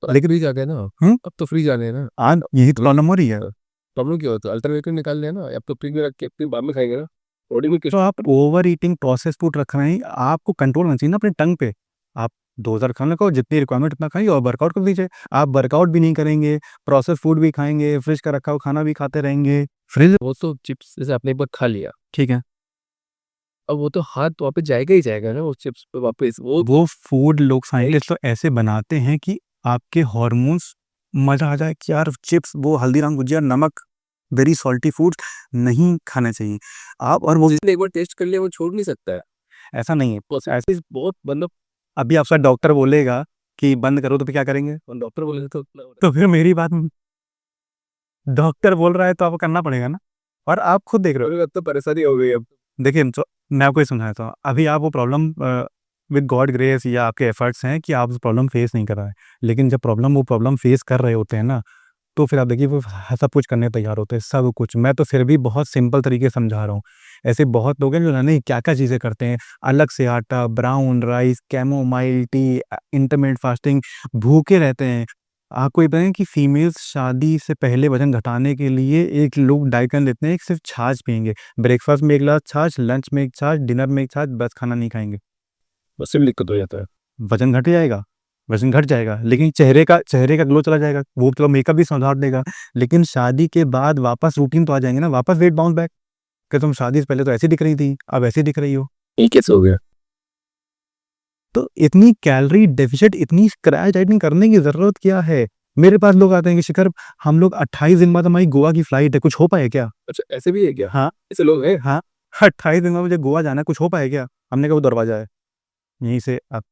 तो लेकिन फ्रीज़ आ गए ना, हुँ, अब तो फ्रीज़ आ गए ना। आज यही तो प्रॉब्लम हो रही है। प्रॉब्लम क्या होता है? अल्टरनेटिव निकाल लिया ना, अब तो फ्रिज में रख के फिर बाद में खाएँगे ना। बॉडी में किस तो आप ओवर ईटिंग प्रोसेस्ड फूड रख रहे हैं, आपको कंट्रोल होना चाहिए ना अपने टंग पे। आप 2000 खाना खाओ, जितनी रिक्वायरमेंट उतना खाइए और वर्कआउट कर दीजिए। आप वर्कआउट भी नहीं करेंगे, प्रोसेस्ड फूड भी खाएँगे, फ्रिज का रखा हुआ खाना भी खाते रहेंगे। फ्रिज वो तो चिप्स जैसे आपने एक बार खा लिया, ठीक है। अब वो तो हाथ वापस जाएगा ही जाएगा ना, वो चिप्स पे वापस वो वो फूड लोग साइंटिस्ट तो ऐसे बनाते हैं कि आपके हॉर्मोन्स मज़ा आ जाए कि यार चिप्स, वो हल्दीराम भुजिया, नमक, वेरी सॉल्टी फूड्स नहीं खाने चाहिए। आप और वो जिसने एक बार टेस्ट कर लिया वो छोड़ नहीं सकता है। ऐसा नहीं है। ऐस पॉसिबिलिटीज़ बहुत मतलब अभी आपका डॉक्टर बोलेगा कि बंद करो तो फिर क्या करेंगे? और डॉक्टर बोले तो उतना हो रहा तो फिर मेरी बात डॉक्टर बोल रहा है तो आपको करना पड़ेगा ना। और आप खुद देख रहे है। हो। मेरे को अब तो परेशानी हो गई अब। देखिए तो मैं आपको ये समझाता हूँ। अभी आप वो प्रॉब्लम विद गॉड ग्रेस या आपके एफर्ट्स हैं कि आप उस प्रॉब्लम फेस नहीं कर रहे हैं। लेकिन जब वो प्रॉब्लम फेस कर रहे होते हैं ना, तो फिर आप देखिए वो सब कुछ करने तैयार होते हैं, सब कुछ। मैं तो फिर भी बहुत सिंपल तरीके से समझा रहा हूँ। ऐसे बहुत लोग हैं जो जाने क्या-क्या चीज़ें करते हैं। अलग से आटा, brown rice, chamomile tea, intermittent fasting, भूखे रहते हैं। आपको ये पता है कि फीमेल्स शादी से पहले वज़न घटाने के लिए एक लोग डाइट प्लान लेते हैं, सिर्फ़ छाछ पिएँगे। ब्रेकफ़ास्ट में 1 ग्लास छाछ, लंच में 1 छाछ, डिनर में 1 छाछ, बस खाना नहीं खाएँगे। उससे भी दिक्कत हो जाता है। वज़न घट जाएगा, वज़न घट जाएगा, लेकिन चेहरे का ग्लो चला जाएगा। वो चलो मेकअप भी सुधार देगा, लेकिन शादी के बाद वापस रूटीन तो आ जाएँगे ना, वापस वेट बाउंस बैक कि तुम शादी से पहले तो ऐसी दिख रही थी, अब ऐसी दिख रही हो। ये कैसे हो गया? तो इतनी कैलोरी डेफिसिट, इतनी क्रैश डाइटिंग करने की ज़रूरत क्या है? मेरे पास लोग आते हैं कि शिखर, हम लोग 28 दिन बाद हमारी गोवा की फ्लाइट है, कुछ हो पाए क्या? अच्छा, ऐसे भी है क्या? हाँ, ऐसे लोग हैं? हाँ, 28 दिन बाद मुझे गोवा जाना है, कुछ हो पाए क्या? हमने कहा वो दरवाज़ा है, यहीं से आप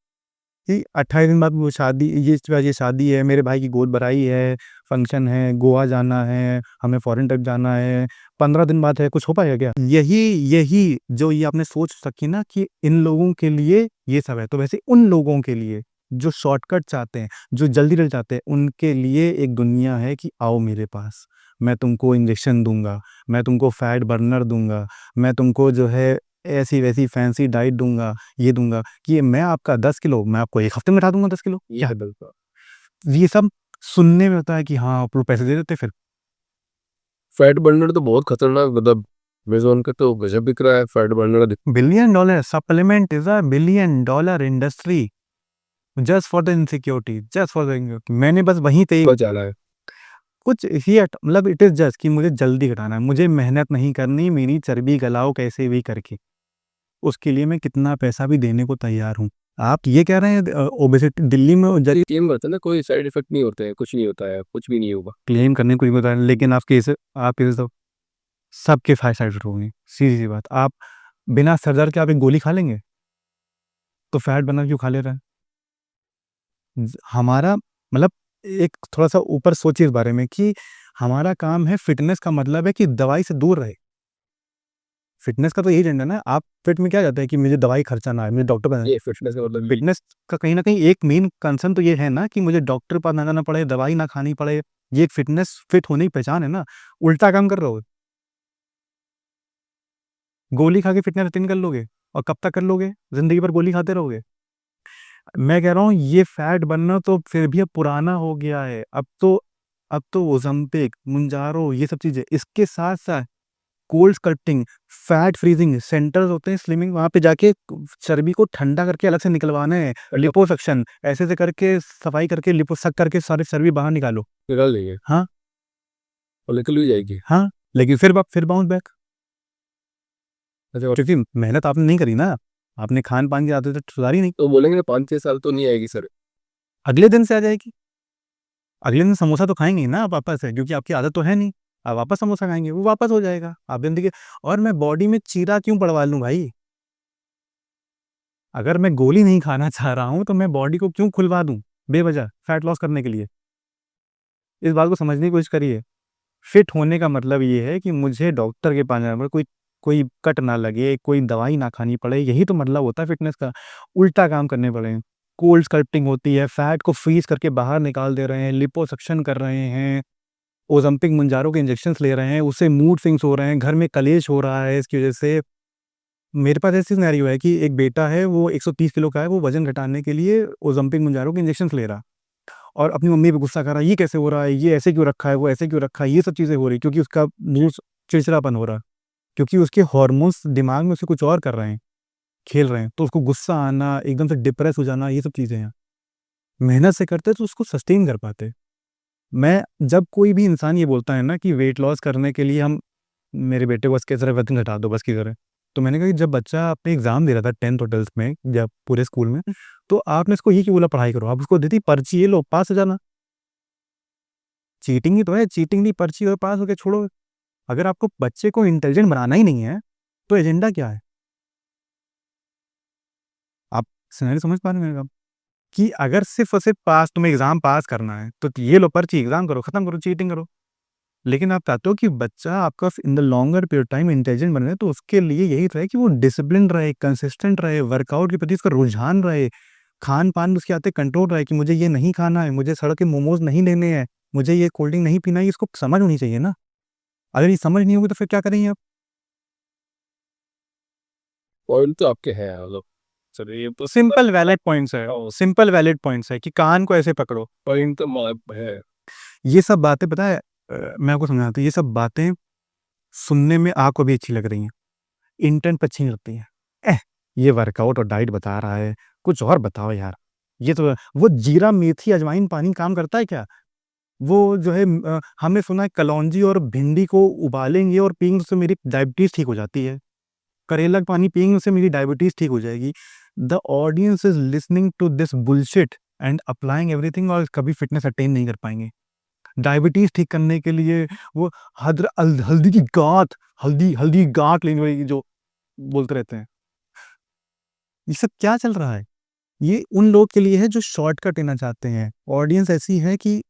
कि 28 दिन बाद वो शादी, ये शादी है, मेरे भाई की गोद भराई है, फंक्शन है, गोवा जाना है, हमें फॉरेन ट्रिप जाना है, 15 दिन बाद है, कुछ हो पाएगा क्या? यही यही जो ये आपने सोच रखी ना कि इन लोगों के लिए ये सब है, तो वैसे उन लोगों के लिए जो शॉर्टकट चाहते हैं, जो जल्दी रिजल्ट चाहते हैं, उनके लिए एक दुनिया है कि आओ मेरे पास, मैं तुमको इंजेक्शन दूँगा, मैं तुमको फैट बर्नर दूँगा, मैं तुमको जो है ऐसी-वैसी फैंसी डाइट दूँगा, ये दूँगा कि मैं आपका 10 किलो, मैं आपको 1 हफ्ते में घटा दूँगा 10 किलो। ये है बिल्कुल। ये सब सुनने में होता है कि हाँ, आप लोग पैसे दे देते फिर। फैट बर्नर तो बहुत खतरनाक, मतलब अमेज़न का तो गज़ब बिक रहा है fat burner. Billion dollar supplement is a billion dollar industry just for the insecurity, just for the insecurity. मैंने बस वहीं पे बहुत ज़्यादा है। कुछ ही मतलब इट इज़ जस्ट कि मुझे जल्दी घटाना है, मुझे मेहनत नहीं करनी, मेरी चर्बी गलाओ कैसे भी करके। उसके लिए मैं कितना पैसा भी देने को तैयार हूँ। आप ये कह रहे हैं ओबेसिटी दिल्ली में ज ये क्लेम करते हैं ना, कोई साइड इफ़ेक्ट नहीं होते हैं, कुछ नहीं होता है, कुछ भी नहीं होगा। क्लेम करने को नहीं बता रहे, लेकिन आपके तो सबके साइड इफ़ेक्ट होंगे, सीधी-सी बात। आप बिना सर दर्द के आप एक गोली खा लेंगे, तो फैट बर्नर क्यों खा ले रहे हैं? हमारा मतलब एक थोड़ा-सा ऊपर सोचिए इस बारे में कि हमारा काम है फ़िटनेस का मतलब है कि दवाई से दूर रहे। फ़िटनेस का तो यही एजेंडा है ना, आप फिट में क्या चाहते हैं कि मुझे दवाई खर्चा ना आए, मुझे डॉक्टर पास ये फिटनेस का मतलब ये फ़िटनेस का कहीं न कहीं एक मेन कंसर्न तो ये है ना कि मुझे डॉक्टर पास ना जाना पड़े, दवाई ना खानी पड़े, ये एक फ़िटनेस फिट होने की पहचान है ना। उल्टा काम कर रहे हो, गोली खा के फ़िटनेस अटेन कर लोगे और कब तक कर लोगे? ज़िंदगी भर गोली खाते रहोगे। मैं कह रहा हूँ ये फैट बर्नर तो फिर भी अब पुराना हो गया है। अब तो ओज़ेम्पिक, मोunjaro ये सब चीज़ें, इसके साथ-साथ cold sculpting, fat freezing centres होते हैं स्लिमिंग, वहाँ पे जाके चर्बी को ठंडा करके अलग से निकलवाना है। लिपोसक्शन ऐसे-ऐसे करके सफाई करके लिपो सक करके सारी चर्बी बाहर निकालो। निकाल देंगे हाँ, और निकल भी जाएगी। हाँ, लेकिन फिर बाउंस बैक, अच्छा, और क्योंकि मेहनत आपने नहीं करी ना। आपने खान-पान की आदतें सुधारी नहीं। तो बोलेंगे ना 5-6 साल तो नहीं आएगी सर। अगले दिन से आ जाएगी। अगले दिन समोसा तो खाएँगे ही ना आप वापस से, क्योंकि आपकी आदत तो है नहीं। आप वापस समोसा खाएँगे, वो वापस हो जाएगा। आप ज़िंदगी और मैं बॉडी में चीरा क्यों पड़वा लूँ भाई? अगर मैं गोली नहीं खाना चाह रहा हूँ, तो मैं बॉडी को क्यों खुलवा दूँ, बेवजह फैट लॉस करने के लिए? इस बात को समझने की कोशिश करिए। फिट होने का मतलब ये है कि मुझे डॉक्टर के पास जाना पड़े, कोई कोई कट ना लगे, कोई दवाई ना खानी पड़े, यही तो मतलब होता है फिटनेस का। उल्टा काम करने पड़े। कोल्ड स्कल्पटिंग होती है, फैट को फ्रीज़ करके बाहर निकाल दे रहे हैं, लिपोसक्शन कर रहे हैं, ओज़ेम्पिक, मोunjaro के इंजेक्शंस ले रहे हैं, उससे मूड स्विंग्स हो रहे हैं, घर में कलेश हो रहा है इसकी वजह से। मेरे पास ऐसी सिनेरियो है कि एक बेटा है, वो 130 किलो का है, वो वज़न घटाने के लिए ओज़ेम्पिक, मोunjaro के इंजेक्शंस ले रहा और अपनी मम्मी पे गुस्सा कर रहा है, ये कैसे हो रहा है, ये ऐसे क्यों रखा है, वो ऐसे क्यों रखा है, ये सब चीज़ें हो रही क्योंकि उसका मूड चिड़चिड़ापन हो रहा है, क्योंकि उसके हार्मोन्स दिमाग में उसे कुछ और कर रहे हैं, खेल रहे हैं, तो उसको गुस्सा आना, एकदम से डिप्रेस हो जाना, ये सब चीज़ें हैं। मेहनत से करते तो उसको सस्टेन कर पाते। मैं जब कोई भी इंसान ये बोलता है ना कि वेट लॉस करने के लिए हम मेरे बेटे को बस की तरह वज़न घटा दो बस की तरह। तो मैंने कहा कि जब बच्चा अपने एग्ज़ाम दे रहा था 10th और 12th में जब पूरे स्कूल में, तो आपने इसको ये क्यों बोला पढ़ाई करो? आप उसको दे दी पर्ची, ये लो पास हो जाना। चीटिंग ही तो है, चीटिंग दी पर्ची और पास होके छोड़ो। अगर आपको बच्चे को इंटेलिजेंट बनाना ही नहीं है, तो एजेंडा क्या है? आप सिनेरियो समझ पा रहे हैं मेरा? कि अगर सिर्फ़ और सिर्फ़ पास तुम्हें एग्ज़ाम पास करना है, तो ये लो पर्ची एग्ज़ाम करो, खत्म करो, चीटिंग करो। लेकिन आप चाहते हो कि बच्चा आपका in the longer period time intelligent बने, तो उसके लिए यही रहे कि वो डिसिप्लिन्ड रहे, कंसिस्टेंट रहे, वर्कआउट के प्रति उसका रुझान रहे, खान-पान में उसकी आदतें कंट्रोल रहे कि मुझे ये नहीं खाना है, मुझे सड़क के मोमोज़ नहीं लेने हैं, मुझे ये कोल्ड ड्रिंक नहीं पीना है, ये इसको समझ होनी चाहिए ना। अगर ये समझ नहीं होगी तो फिर क्या करेंगे आप? पॉइंट तो आपके हैं मतलब, चलिए ये तो सिंपल वैलिड पॉइंट्स है, सिंपल वैलिड पॉइंट्स है कि कान को ऐसे पकड़ो। पॉइंट तो है। ये सब बातें पता है मैं आपको समझाता हूँ, ये सब बातें सुनने में आपको भी अच्छी लग रही हैं, इंटेंट पे अच्छी नहीं लगती हैं। एह! ये वर्कआउट और डाइट बता रहा है, कुछ और बताओ यार। ये तो वो जीरा, मेथी, अजवाइन पानी काम करता है क्या? वो जो है हमने सुना है कलौंजी और भिंडी को उबालेंगे और पिएंगे उससे मेरी डायबिटीज़ ठीक हो जाती है। करेला का पानी पिएंगे उससे मेरी डायबिटीज़ ठीक हो जाएगी। The audience is listening to this bullshit and applying everything, और कभी फिटनेस अटेन नहीं कर पाएंगे। डायबिटीज ठीक करने के लिए वो हल्दी की गांठ, हल्दी हल्दी गांठ लेने वाली जो बोलते रहते हैं, ये सब क्या चल रहा है? ये उन लोग के लिए है जो शॉर्टकट लेना चाहते हैं। ऑडियंस ऐसी है कि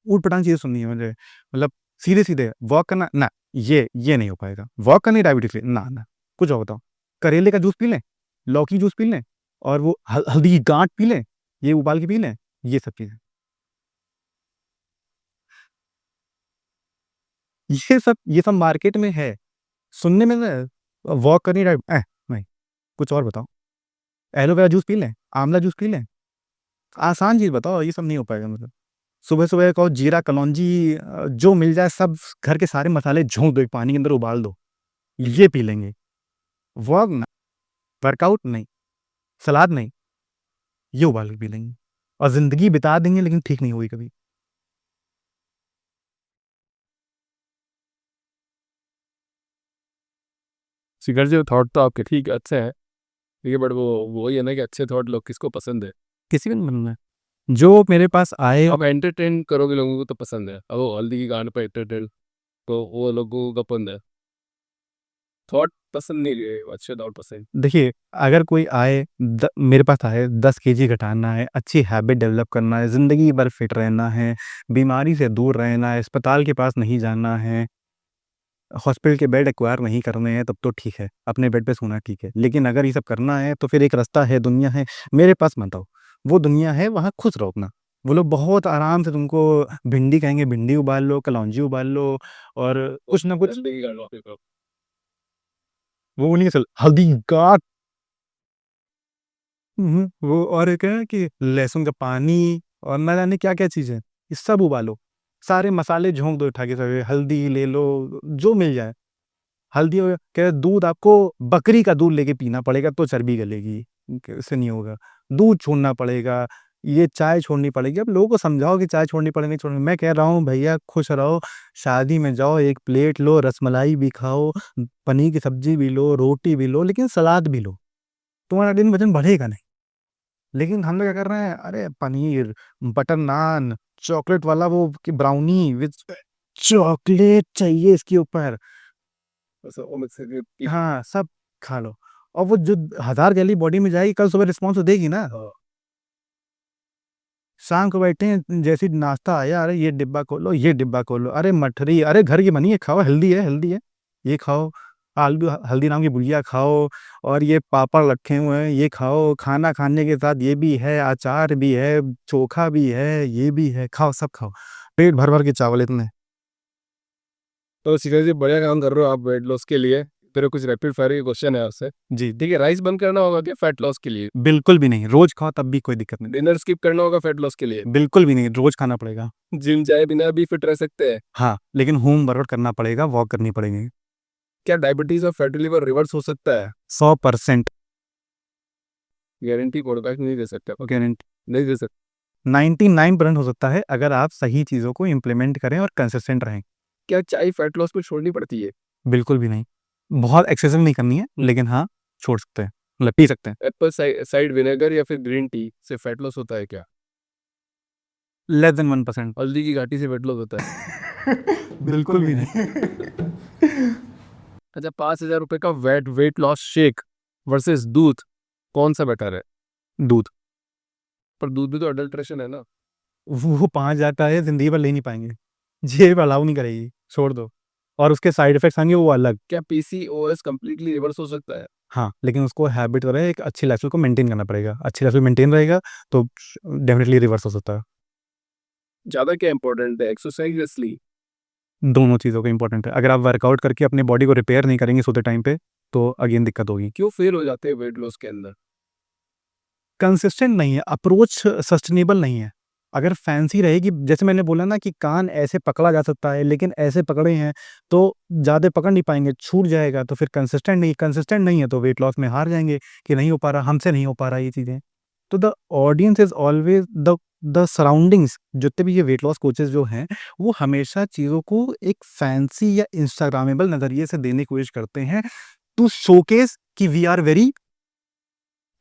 ऊट-पटांग चीज़ें सुननी है मुझे। मतलब सीधे-सीधे वॉक करना, ना, ये नहीं हो पाएगा। वॉक करनी डायबिटीज़ के लिए, ना, ना। कुछ और बताओ। करेले का जूस पी लें, लौकी जूस पी लें और वो हल्दी की गाँठ पी लें, ये उबाल के पी लें, ये सब चीज़ें। ये सब मार्केट में है। सुनने में ना वॉक करनी नहीं, कुछ और बताओ। एलोवेरा जूस पी लें, आँवला जूस पी लें। आसान चीज़ बताओ, ये सब नहीं हो पाएगा मतलब। सुबह-सुबह कहो जीरा, कलौंजी जो मिल जाए सब घर के सारे मसाले झोंक दो, एक पानी के अंदर उबाल दो, ये पी लेंगे। वॉक ना, वर्कआउट नहीं, सलाद नहीं, ये उबाल के पी लेंगे और ज़िंदगी बिता देंगे लेकिन ठीक नहीं होगी कभी। शिखर जी, थॉट तो आपके ठीक अच्छे हैं, ठीक है, बट वही है ना कि अच्छे थॉट लोग किसको पसंद है? किसी को नहीं बनना है। जो मेरे पास आए आप एंटरटेन करोगे लोगों को तो पसंद है, अब वो हल्दी की गान पर एंटरटेन तो वो लोगों को पसंद है। थॉट पसंद नहीं है, अच्छे थॉट पसंद। देखिए, अगर कोई आए मेरे पास आए 10 केजी घटाना है, अच्छी हैबिट डेवलप करना है, ज़िंदगी भर फिट रहना है, बीमारी से दूर रहना है, अस्पताल के पास नहीं जाना है, हॉस्पिटल के बेड एक्वायर नहीं करने हैं, तब तो ठीक है, अपने बेड पे सोना ठीक है। लेकिन अगर ये सब करना है तो फिर एक रास्ता है, दुनिया है, मेरे पास मत आओ। वो दुनिया है, वहाँ खुश रहो अपना। वो लोग बहुत आराम से तुमको भिंडी कहेंगे, भिंडी उबाल लो, कलौंजी उबाल लो और कुछ ना कुछ। हल्दी की गान वापस करो। वो बोलेंगे चल हल्दी गाड़। वो और एक है कि लहसुन का पानी और ना जाने क्या-क्या चीज़ें, ये सब उबालो। सारे मसाले झोंक दो उठा के, सारे हल्दी ले लो, जो मिल जाए। हल्दी वगैरह कह दूध आपको बकरी का दूध लेके पीना पड़ेगा तो चर्बी गलेगी, इससे नहीं होगा। दूध छोड़ना पड़ेगा, ये चाय छोड़नी पड़ेगी। अब लोगों को समझाओ कि चाय छोड़नी पड़ेगी, नहीं छोड़नी। मैं कह रहा हूँ भैया खुश रहो, शादी में जाओ, एक प्लेट लो, रसमलाई भी खाओ, पनीर की सब्ज़ी भी लो, रोटी भी लो, लेकिन सलाद भी लो। तुम्हारा दिन वज़न बढ़ेगा नहीं। लेकिन हम लोग क्या कर रहे हैं, अरे पनीर, बटर नान, चॉकलेट वाला वो कि ब्राउनी विद चॉकलेट चाहिए इसके ऊपर। बस वो मुझसे कि हाँ, सब खा लो और वो जो 1000 कैलोरी बॉडी में जाएगी, कल सुबह रिस्पॉन्स तो देगी ना। हाँ, शाम को बैठे हैं, जैसे ही नाश्ता आया, अरे ये डिब्बा खोलो, ये डिब्बा खोलो, अरे मठरी, अरे घर की बनी है, खाओ, हेल्दी है, ये खाओ। आलू हल्दीराम की भुजिया खाओ और ये पापड़ रखे हुए हैं, ये खाओ। खाना खाने के साथ ये भी है, अचार भी है, चोखा भी है, ये भी है, खाओ, सब खाओ। पेट भर-भर के चावल इतने। तो शिखर जी बढ़िया काम कर रहे हो आप वेट लॉस के लिए। मेरे कुछ रैपिड फायर के क्वेश्चन है आपसे। जी, ठीक है, राइस बंद करना होगा क्या फैट लॉस के लिए? बिल्कुल भी नहीं, रोज़ खाओ तब भी कोई दिक्कत नहीं। डिनर स्किप करना होगा फैट लॉस के लिए? बिल्कुल भी नहीं, रोज़ खाना पड़ेगा। जिम जाए बिना भी फिट रह सकते हैं? हाँ, लेकिन होम वर्कआउट करना पड़ेगा, वॉक करनी पड़ेगी। क्या डायबिटीज और फैटी लिवर रिवर्स हो सकता है? 100% गारंटी कोडबैक नहीं दे सकते आप? गारंटी। नहीं दे सकते। 99% हो सकता है अगर आप सही चीज़ों को इम्प्लीमेंट करें और कंसिस्टेंट रहें। क्या चाय फैट लॉस में छोड़नी पड़ती है? बिल्कुल भी नहीं। बहुत एक्सेसिव नहीं करनी है, लेकिन हाँ, छोड़ सकते हैं, मतलब पी सकते हैं। एप्पल साइड विनेगर या फिर ग्रीन टी से फैट लॉस होता है क्या? Less than 1%। हल्दी की घाटी से वेट लॉस होता है? बिल्कुल भी नहीं। अच्छा, 5,000 रुपए का वेट लॉस शेक वर्सेस दूध, कौन सा बेटर है? दूध। पर दूध भी तो अडल्ट्रेशन है ना। वो 5,000 का है, ज़िंदगी भर ले नहीं पाएँगे। जेब अलाउ नहीं करेगी, छोड़ दो। और उसके साइड इफ़ेक्ट्स आएँगे वो अलग। क्या पीसीओएस कंप्लीटली रिवर्स हो सकता है? हाँ, लेकिन उसको हैबिट रहे, एक अच्छी लाइफ़स्टाइल को मेंटेन करना पड़ेगा। अच्छी लाइफ़स्टाइल मेंटेन रहेगा तो डेफ़िनिटली रिवर्स हो सकता है। ज्यादा क्या इंपॉर्टेंट है, एक्सरसाइज या स्लीप? दोनों चीज़ों को इम्पोर्टेंट है। अगर आप वर्कआउट करके अपनी बॉडी को रिपेयर नहीं करेंगे सोते टाइम पे, तो अगेन दिक्कत होगी। क्यों फेल हो जाते हैं वेट लॉस के अंदर? कंसिस्टेंट नहीं है, अप्रोच सस्टेनेबल नहीं है। अगर फैंसी रहेगी, जैसे मैंने बोला ना कि कान ऐसे पकड़ा जा सकता है, लेकिन ऐसे पकड़े हैं तो ज़्यादा पकड़ नहीं पाएँगे, छूट जाएगा, तो फिर कंसिस्टेंट नहीं है तो वेट लॉस में हार जाएँगे कि नहीं हो पा रहा, हमसे नहीं हो पा रहा ये चीज़ें। तो the audience is always the surroundings, जितने भी ये वेट लॉस कोचेज़ जो हैं, वो हमेशा चीज़ों को एक फैंसी या इंस्टाग्रामेबल नज़रिए से देने की कोशिश करते हैं टू शोकेस कि we are very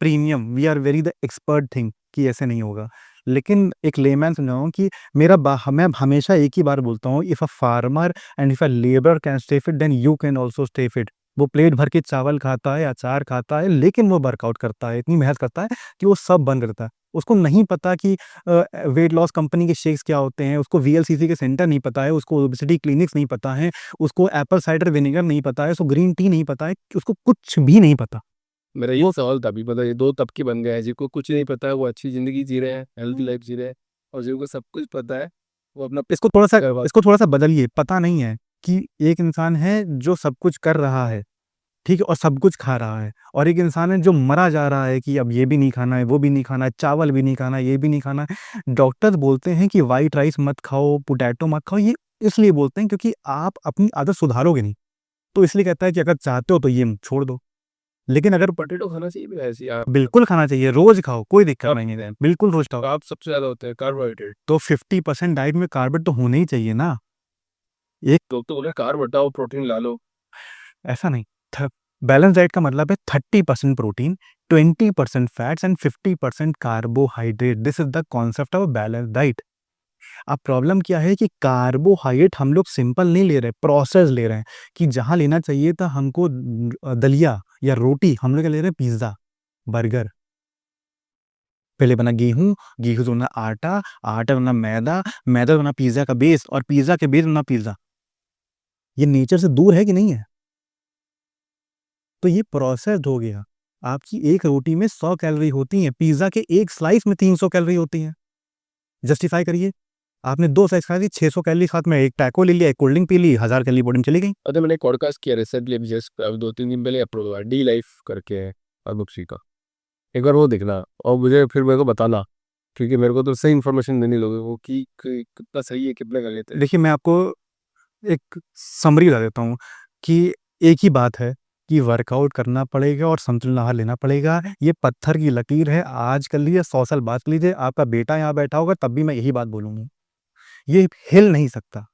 premium, we are very the expert thing कि ऐसे नहीं होगा। लेकिन एक लेमैन समझाऊँ कि मैं हमेशा एक ही बार बोलता हूँ, if a farmer and if a labour can stay fit then you can also stay fit. वो प्लेट भर के चावल खाता है, अचार खाता है, लेकिन वो वर्कआउट करता है, इतनी मेहनत करता है कि वो सब बंद करता है। उसको नहीं पता कि वेट लॉस कंपनी के शेक्स क्या होते हैं, उसको वीएलसीसी के सेंटर नहीं पता है, उसको ओबेसिटी क्लिनिक्स नहीं पता है, उसको एप्पल साइडर विनेगर नहीं पता है, उसको ग्रीन टी नहीं पता है, उसको कुछ भी नहीं पता। मेरा ये सवाल था अभी, मतलब ये 2 तबके बन गए हैं, जिनको कुछ नहीं पता है वो अच्छी ज़िंदगी जी रहे हैं, हेल्दी लाइफ जी रहे हैं, और जिनको सब कुछ पता है वो अपना इसको थोड़ा-सा बदलिए, पता नहीं है कि एक इंसान है जो सब कुछ कर रहा है, ठीक है? और सब कुछ खा रहा है, और एक इंसान है जो मरा जा रहा है कि अब ये भी नहीं खाना है, वो भी नहीं खाना है, चावल भी नहीं खाना है, ये भी नहीं खाना है। डॉक्टर बोलते हैं कि व्हाइट राइस मत खाओ, पोटैटो मत खाओ, ये इसलिए बोलते हैं क्योंकि आप अपनी आदत सुधारोगे नहीं। तो इसलिए कहता है कि अगर चाहते हो तो ये छोड़ दो। लेकिन अगर पोटैटो खाना चाहिए भी वैसे यार। बिल्कुल खाना चाहिए, रोज़ खाओ, कोई दिक्कत अब नहीं है, बिल्कुल रोज़ खाओ। कार्ब सबसे ज़्यादा होते हैं, कार्बोहाइड्रेट। तो 50% डाइट में कार्ब तो होने ही चाहिए ना। एक लोग तो बोले कार्ब हटाओ, प्रोटीन ला लो। ऐसा नहीं, थ बैलेंस डाइट का मतलब है 30% protein, 20% fats and 50% carbohydrate. This is the concept of balance diet. अब प्रॉब्लम क्या है कि कार्बोहाइड्रेट हम लोग सिंपल नहीं ले रहे, प्रोसेस ले रहे हैं, कि जहाँ लेना चाहिए था हमको दलिया या रोटी, हम लोग क्या ले रहे हैं, पिज़्ज़ा, बर्गर। पहले बना गेहूँ, गेहूँ से बना आटा, आटा बना मैदा, मैदा बना पिज़्ज़ा का बेस, और पिज़्ज़ा के बेस बना पिज़्ज़ा। ये नेचर से दूर है कि नहीं है? तो ये प्रोसेस्ड हो गया। आपकी एक रोटी में 100 कैलोरी होती हैं, पिज़्ज़ा के एक स्लाइस में 300 कैलोरी होती हैं। जस्टिफाई करिए। आपने 2 स्लाइस खा ली, 600 कैलोरी, साथ में एक टैको ले लिया, एक कोल्ड ड्रिंक पी ली, 1000 कैलोरी बॉडी में चली गई। अरे मैंने एक पॉडकास्ट किया रिसेंटली, अभी जस्ट 2-3 दिन पहले अपलोड हुआ, डी लाइफ करके है अनूप का। एक बार वो देखना और मुझे फिर मेरे को बताना, क्योंकि मेरे को तो सही इन्फॉर्मेशन देनी लोगों को कि कितना सही है, कितने गलत है। देखिए, मैं आपको एक समरी बता देता हूँ कि एक ही बात है कि वर्कआउट करना पड़ेगा और संतुलित आहार लेना पड़ेगा। ये पत्थर की लकीर है, आज कर लीजिए, 100 साल बाद कर लीजिए, आपका बेटा यहाँ बैठा होगा तब भी मैं यही बात बोलूँगा। ये हिल नहीं सकता।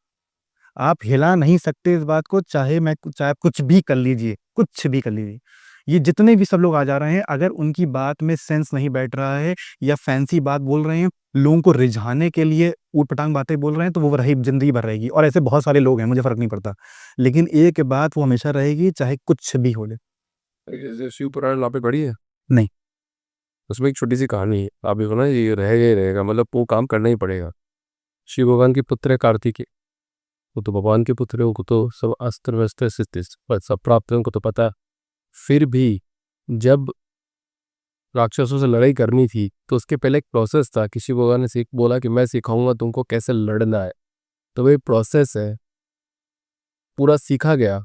आप हिला नहीं सकते इस बात को, चाहे आप कुछ भी कर लीजिए, कुछ भी कर लीजिए। ये जितने भी सब लोग आ जा रहे हैं, अगर उनकी बात में सेंस नहीं बैठ रहा है या फैंसी बात बोल रहे हैं, लोगों को रिझाने के लिए ऊट-पटांग बातें बोल रहे हैं, तो वो रही ज़िंदगी भर रहेगी, और ऐसे बहुत सारे लोग हैं, मुझे फ़र्क नहीं पड़ता। लेकिन एक बात वो हमेशा रहेगी, चाहे कुछ भी हो ले। जैसे शिव पुराण आपने पढ़ी है? नहीं। उसमें एक छोटी सी कहानी है, आप देखो ना, ये रहेगा ही रहेगा, मतलब वो काम करना ही पड़ेगा। शिव भगवान के पुत्र है कार्तिकेय, वो तो भगवान के पुत्र है, उनको तो सब अस्त्र वस्त्र सिद्ध सब प्राप्त है, उनको तो पता है। फिर भी जब राक्षसों से लड़ाई करनी थी तो उसके पहले एक प्रोसेस था, किसी भगवान ने सीख बोला कि मैं सिखाऊंगा तुमको कैसे लड़ना है। तो वही प्रोसेस है, पूरा सीखा गया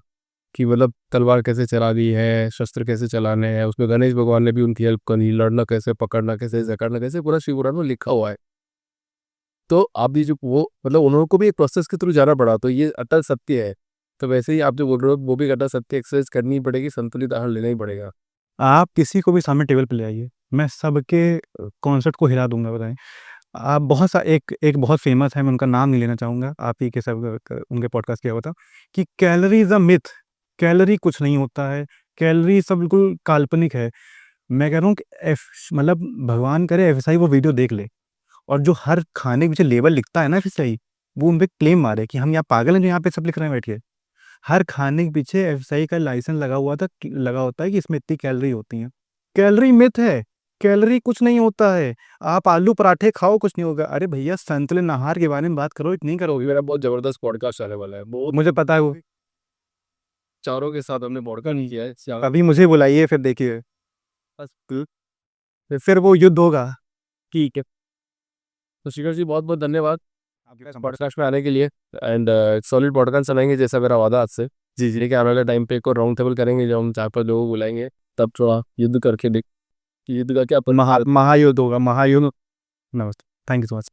कि मतलब तलवार कैसे चलानी है, शस्त्र कैसे चलाने हैं। उसमें गणेश भगवान ने भी उनकी हेल्प करी, लड़ना कैसे, पकड़ना कैसे, जकड़ना कैसे, पूरा शिव पुराण में लिखा हुआ है। तो आप भी जो वो मतलब उन्होंने को भी एक प्रोसेस के थ्रू जाना पड़ा, तो ये अटल सत्य है। तो वैसे ही आप जो बोल रहे हो वो भी अटल सत्य, एक्सरसाइज करनी ही पड़ेगी, संतुलित आहार लेना ही पड़ेगा। आप किसी को भी सामने टेबल पे ले आइए, मैं सबके कॉन्सेप्ट को हिला दूँगा, बताएँ। आप बहुत सा एक एक बहुत फ़ेमस है, मैं उनका नाम नहीं लेना चाहूँगा, आप ही के सब उनके पॉडकास्ट किया हुआ था कि calorie is a myth, calorie कुछ नहीं होता है, कैलोरी सब बिल्कुल काल्पनिक है। मैं कह रहा हूँ कि मतलब भगवान करे एफएसआई वो वीडियो देख ले, और जो हर खाने के पीछे लेबल लिखता है ना एफएसआई, वो उन पे क्लेम मारे कि हम यहाँ पागल हैं जो यहाँ पे सब लिख रहे हैं बैठ के। हर खाने के पीछे एफएसआई का लाइसेंस लगा होता है कि इसमें इतनी कैलोरी होती हैं। कैलोरी मिथ है, कैलोरी कुछ नहीं होता है। आप आलू पराठे खाओ, कुछ नहीं होगा। अरे भैया, संतुलित आहार के बारे में बात करो, इतनी अभी करोगे। मेरा बहुत जबरदस्त पॉडकास्ट आने वाला है, बहुत मुझे पता है वो। चारों के साथ हमने पॉडकास्ट नहीं किया है कभी मुझे बुलाइए, फिर देखिए। बस। फिर वो युद्ध होगा। ठीक है, तो शिखर जी बहुत बहुत धन्यवाद आपके पास संपर्क। पॉडकास्ट में आने के लिए, एंड सॉलिड पॉडकास्ट सुनाएंगे जैसा मेरा वादा आपसे। जी, जी। लेकिन आने वाले टाइम पे एक और राउंड टेबल करेंगे, जब हम 4-5 लोगों को बुलाएंगे, तब थोड़ा युद्ध करके देख कि युद्ध का क्या परिणाम। महायुद्ध होगा, महायुद्ध। नमस्ते। Thank you so much.